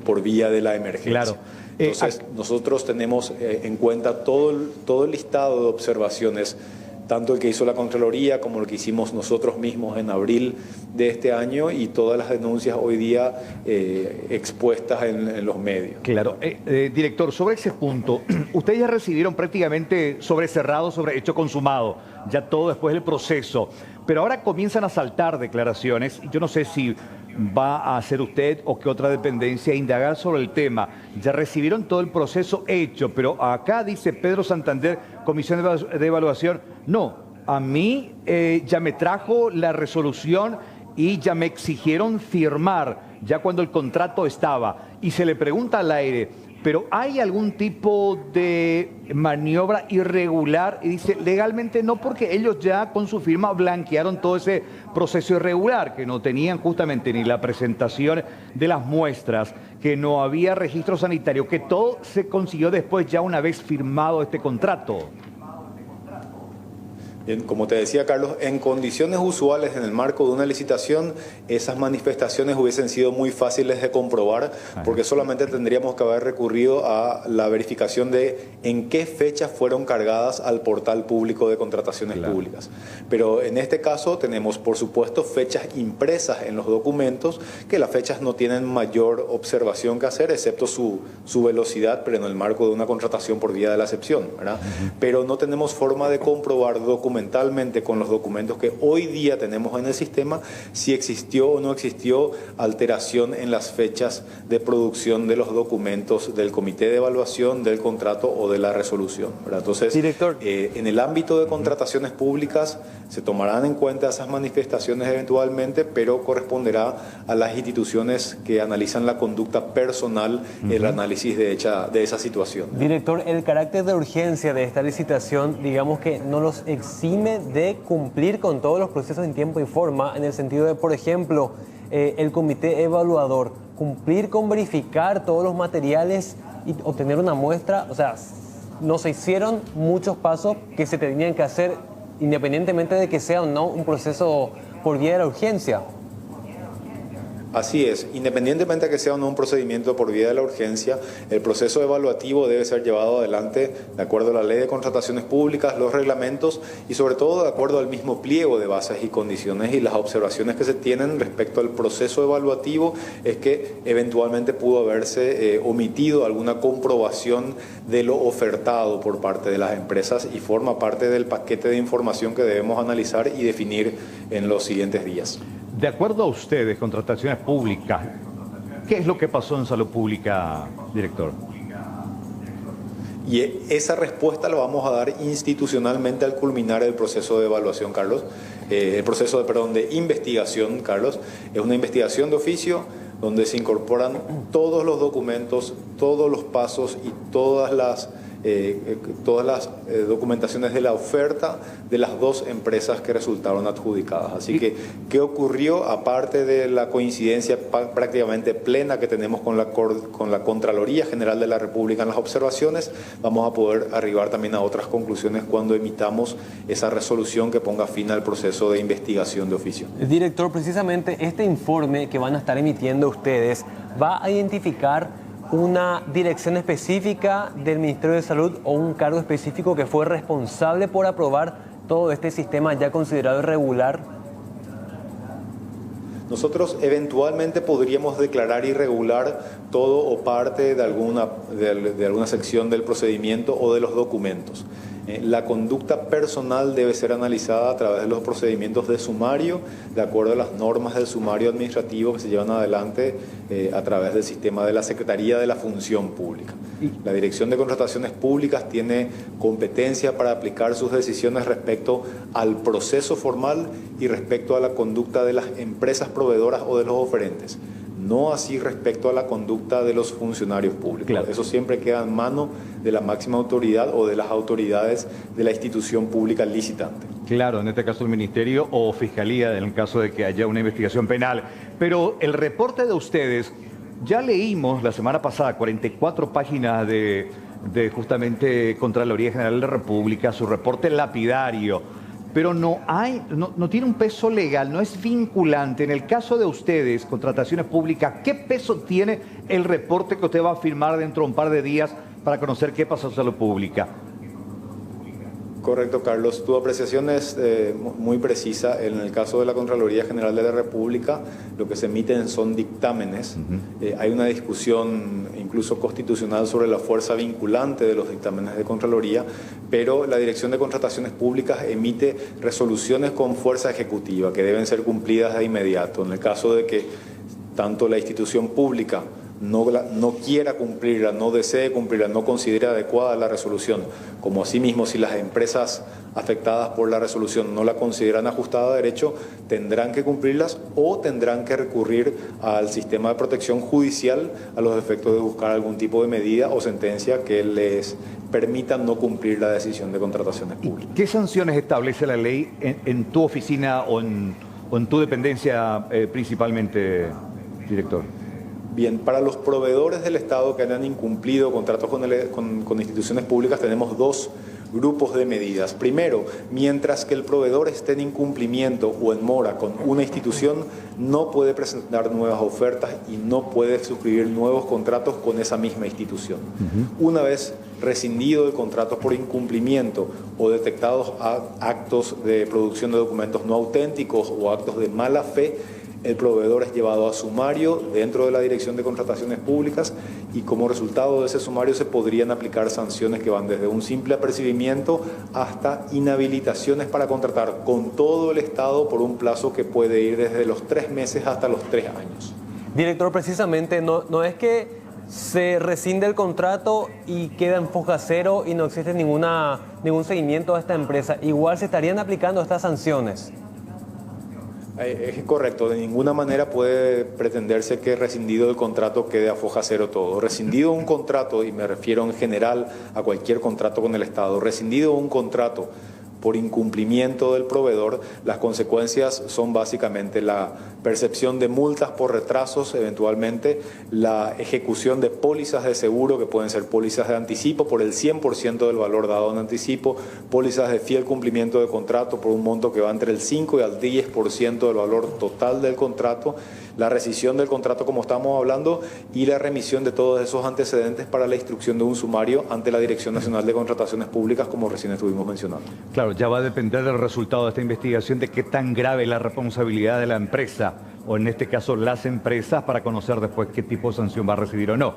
por vía de la emergencia. Claro. Entonces, nosotros tenemos en cuenta todo el listado de observaciones, tanto el que hizo la Contraloría como el que hicimos nosotros mismos en abril de este año y todas las denuncias hoy día expuestas en los medios. Claro. Director, sobre ese punto, ustedes ya recibieron prácticamente sobre cerrado, sobre hecho consumado, ya todo después del proceso, pero ahora comienzan a saltar declaraciones. Yo no sé si va a hacer usted o qué otra dependencia indagar sobre el tema. Ya recibieron todo el proceso hecho, pero acá dice Pedro Santander, Comisión de Evaluación, no, a mí ya me trajo la resolución y ya me exigieron firmar, ya cuando el contrato estaba, y se le pregunta al aire, pero ¿hay algún tipo de maniobra irregular? Y dice, legalmente no, porque ellos ya con su firma blanquearon todo ese proceso irregular, que no tenían justamente ni la presentación de las muestras, que no había registro sanitario, que todo se consiguió después ya una vez firmado este contrato. Bien, como te decía, Carlos, en condiciones usuales, en el marco de una licitación, esas manifestaciones hubiesen sido muy fáciles de comprobar, porque solamente tendríamos que haber recurrido a la verificación de en qué fechas fueron cargadas al portal público de contrataciones públicas. Pero en este caso tenemos, por supuesto, fechas impresas en los documentos, que las fechas no tienen mayor observación que hacer, excepto su velocidad, pero en el marco de una contratación por vía de la excepción, ¿verdad? Pero no tenemos forma de comprobar documentalmente con los documentos que hoy día tenemos en el sistema si existió o no existió alteración en las fechas de producción de los documentos del comité de evaluación, del contrato o de la resolución, ¿verdad? Entonces, director, en el ámbito de contrataciones públicas se tomarán en cuenta esas manifestaciones eventualmente, pero corresponderá a las instituciones que analizan la conducta personal, el análisis de esa situación. Director, el carácter de urgencia de esta licitación, digamos que no los exime de cumplir con todos los procesos en tiempo y forma, en el sentido de, por ejemplo, el comité evaluador, cumplir con verificar todos los materiales y obtener una muestra. O sea, no se hicieron muchos pasos que se tenían que hacer independientemente de que sea o no un proceso por vía de la urgencia. Así es, independientemente de que sea o no un procedimiento por vía de la urgencia, el proceso evaluativo debe ser llevado adelante de acuerdo a la Ley de Contrataciones Públicas, los reglamentos y sobre todo de acuerdo al mismo pliego de bases y condiciones, y las observaciones que se tienen respecto al proceso evaluativo es que eventualmente pudo haberse omitido alguna comprobación de lo ofertado por parte de las empresas y forma parte del paquete de información que debemos analizar y definir en los siguientes días. De acuerdo a ustedes, contrataciones públicas, ¿qué es lo que pasó en salud pública, director? Y esa respuesta la vamos a dar institucionalmente al culminar el proceso de evaluación, Carlos. El proceso de investigación, Carlos. Es una investigación de oficio donde se incorporan todos los documentos, todos los pasos y todas las todas las documentaciones de la oferta de las 2 empresas que resultaron adjudicadas. Así que, ¿qué ocurrió? Aparte de la coincidencia prácticamente plena que tenemos con la Contraloría General de la República en las observaciones, vamos a poder arribar también a otras conclusiones cuando emitamos esa resolución que ponga fin al proceso de investigación de oficio. Director, precisamente este informe que van a estar emitiendo ustedes va a identificar una dirección específica del Ministerio de Salud o un cargo específico que fue responsable por aprobar todo este sistema ya considerado irregular. Nosotros eventualmente podríamos declarar irregular todo o parte de alguna sección del procedimiento o de los documentos. La conducta personal debe ser analizada a través de los procedimientos de sumario, de acuerdo a las normas del sumario administrativo que se llevan adelante a través del sistema de la Secretaría de la Función Pública. La Dirección de Contrataciones Públicas tiene competencia para aplicar sus decisiones respecto al proceso formal y respecto a la conducta de las empresas proveedoras o de los oferentes. No así respecto a la conducta de los funcionarios públicos. Claro. Eso siempre queda en mano de la máxima autoridad o de las autoridades de la institución pública licitante. Claro, en este caso el Ministerio o Fiscalía, en el caso de que haya una investigación penal. Pero el reporte de ustedes, ya leímos la semana pasada 44 páginas de justamente Contraloría General de la República, su reporte lapidario. Pero no tiene un peso legal, no es vinculante. En el caso de ustedes, Contrataciones Públicas, ¿qué peso tiene el reporte que usted va a firmar dentro de un par de días para conocer qué pasó en salud pública? Correcto, Carlos. Tu apreciación es muy precisa. En el caso de la Contraloría General de la República, lo que se emiten son dictámenes. Hay una discusión incluso constitucional sobre la fuerza vinculante de los dictámenes de Contraloría, pero la Dirección de Contrataciones Públicas emite resoluciones con fuerza ejecutiva que deben ser cumplidas de inmediato. En el caso de que tanto la institución pública no quiera cumplirla, no desee cumplirla, no considere adecuada la resolución, como asimismo si las empresas afectadas por la resolución no la consideran ajustada a derecho, tendrán que cumplirlas o tendrán que recurrir al sistema de protección judicial a los efectos de buscar algún tipo de medida o sentencia que les permita no cumplir la decisión de contrataciones públicas. ¿Qué sanciones establece la ley en tu oficina o en tu dependencia principalmente, director? Bien, para los proveedores del Estado que hayan incumplido contratos con instituciones públicas tenemos 2 grupos de medidas. Primero, mientras que el proveedor esté en incumplimiento o en mora con una institución, no puede presentar nuevas ofertas y no puede suscribir nuevos contratos con esa misma institución. Una vez rescindido el contrato por incumplimiento o detectados actos de producción de documentos no auténticos o actos de mala fe, el proveedor es llevado a sumario dentro de la Dirección de Contrataciones Públicas y como resultado de ese sumario se podrían aplicar sanciones que van desde un simple apercibimiento hasta inhabilitaciones para contratar con todo el Estado por un plazo que puede ir desde los 3 meses hasta los 3 años. Director, precisamente no es que se rescinde el contrato y queda en foja cero y no existe ningún seguimiento a esta empresa. Igual se estarían aplicando estas sanciones. Es correcto, de ninguna manera puede pretenderse que rescindido el contrato quede a foja cero todo. Rescindido un contrato, y me refiero en general a cualquier contrato con el Estado, rescindido un contrato por incumplimiento del proveedor, las consecuencias son básicamente la percepción de multas por retrasos, eventualmente la ejecución de pólizas de seguro, que pueden ser pólizas de anticipo por el 100% del valor dado en anticipo, pólizas de fiel cumplimiento de contrato por un monto que va entre el 5 y al 10% del valor total del contrato, la rescisión del contrato como estamos hablando y la remisión de todos esos antecedentes para la instrucción de un sumario ante la Dirección Nacional de Contrataciones Públicas, como recién estuvimos mencionando. Claro, ya va a depender del resultado de esta investigación de qué tan grave es la responsabilidad de la empresa, o en este caso las empresas, para conocer después qué tipo de sanción va a recibir o no.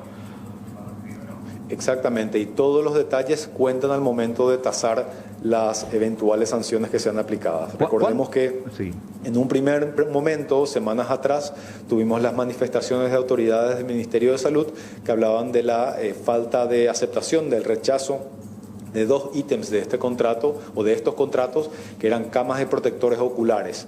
Exactamente, y todos los detalles cuentan al momento de tasar las eventuales sanciones que sean aplicadas. Recordemos que en un primer momento, semanas atrás, tuvimos las manifestaciones de autoridades del Ministerio de Salud que hablaban de la falta de aceptación, del rechazo de 2 ítems de este contrato o de estos contratos, que eran camas de protectores oculares.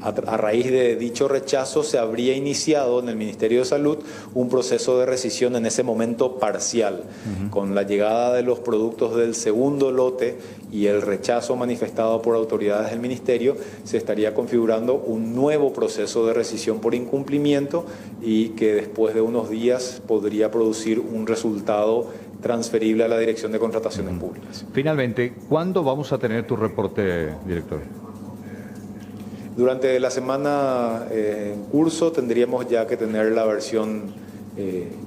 A raíz de dicho rechazo se habría iniciado en el Ministerio de Salud un proceso de rescisión en ese momento parcial. Con la llegada de los productos del segundo lote y el rechazo manifestado por autoridades del Ministerio, se estaría configurando un nuevo proceso de rescisión por incumplimiento y que después de unos días podría producir un resultado transferible a la Dirección de Contrataciones Públicas. Finalmente, ¿cuándo vamos a tener tu reporte, director? Durante la semana en curso tendríamos ya que tener la versión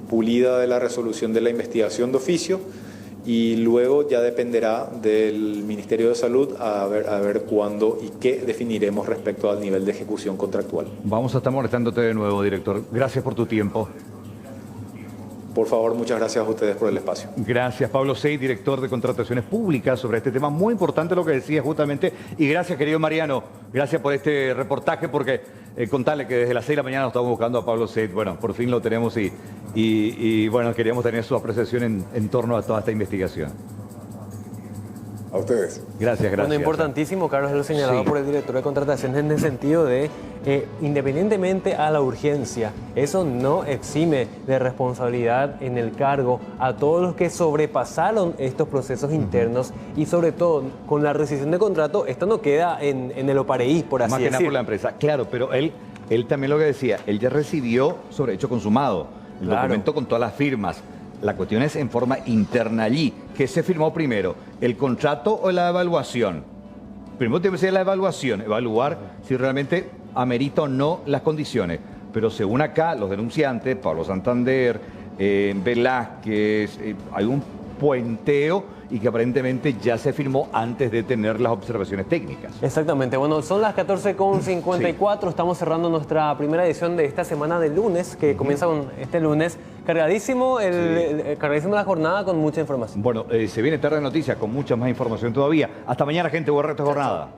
pulida de la resolución de la investigación de oficio, y luego ya dependerá del Ministerio de Salud a ver cuándo y qué definiremos respecto al nivel de ejecución contractual. Vamos a estar molestándote de nuevo, director. Gracias por tu tiempo. Por favor, muchas gracias a ustedes por el espacio. Gracias, Pablo Sey, director de Contrataciones Públicas, sobre este tema muy importante lo que decía justamente. Y gracias, querido Mariano, gracias por este reportaje, porque contarle que desde las 6 de la mañana nos estamos buscando a Pablo Sey. Bueno, por fin lo tenemos y bueno, queríamos tener su apreciación en torno a toda esta investigación. A ustedes. Gracias. Bueno, importantísimo, Carlos, lo señalado por el director de Contrataciones en el sentido de, independientemente a la urgencia, eso no exime de responsabilidad en el cargo a todos los que sobrepasaron estos procesos internos y sobre todo con la rescisión de contrato, esto no queda en el opareí, por así decirlo. Más que nada por la empresa, claro, pero él también lo que decía, él ya recibió sobre hecho consumado el documento con todas las firmas. La cuestión es en forma interna allí. ¿Qué se firmó primero? ¿El contrato o la evaluación? Primero tiene que ser la evaluación, evaluar si realmente amerita o no las condiciones. Pero según acá, los denunciantes, Pablo Santander, Velázquez, hay un puenteo y que aparentemente ya se firmó antes de tener las observaciones técnicas. Exactamente. Bueno, son las 14:54. Sí. Estamos cerrando nuestra primera edición de esta semana de lunes, que comienza con este lunes. Cargadísimo, cargadísimo la jornada con mucha información. Bueno, se viene tarde de noticias con mucha más información todavía. Hasta mañana, gente. Buen resto de jornada.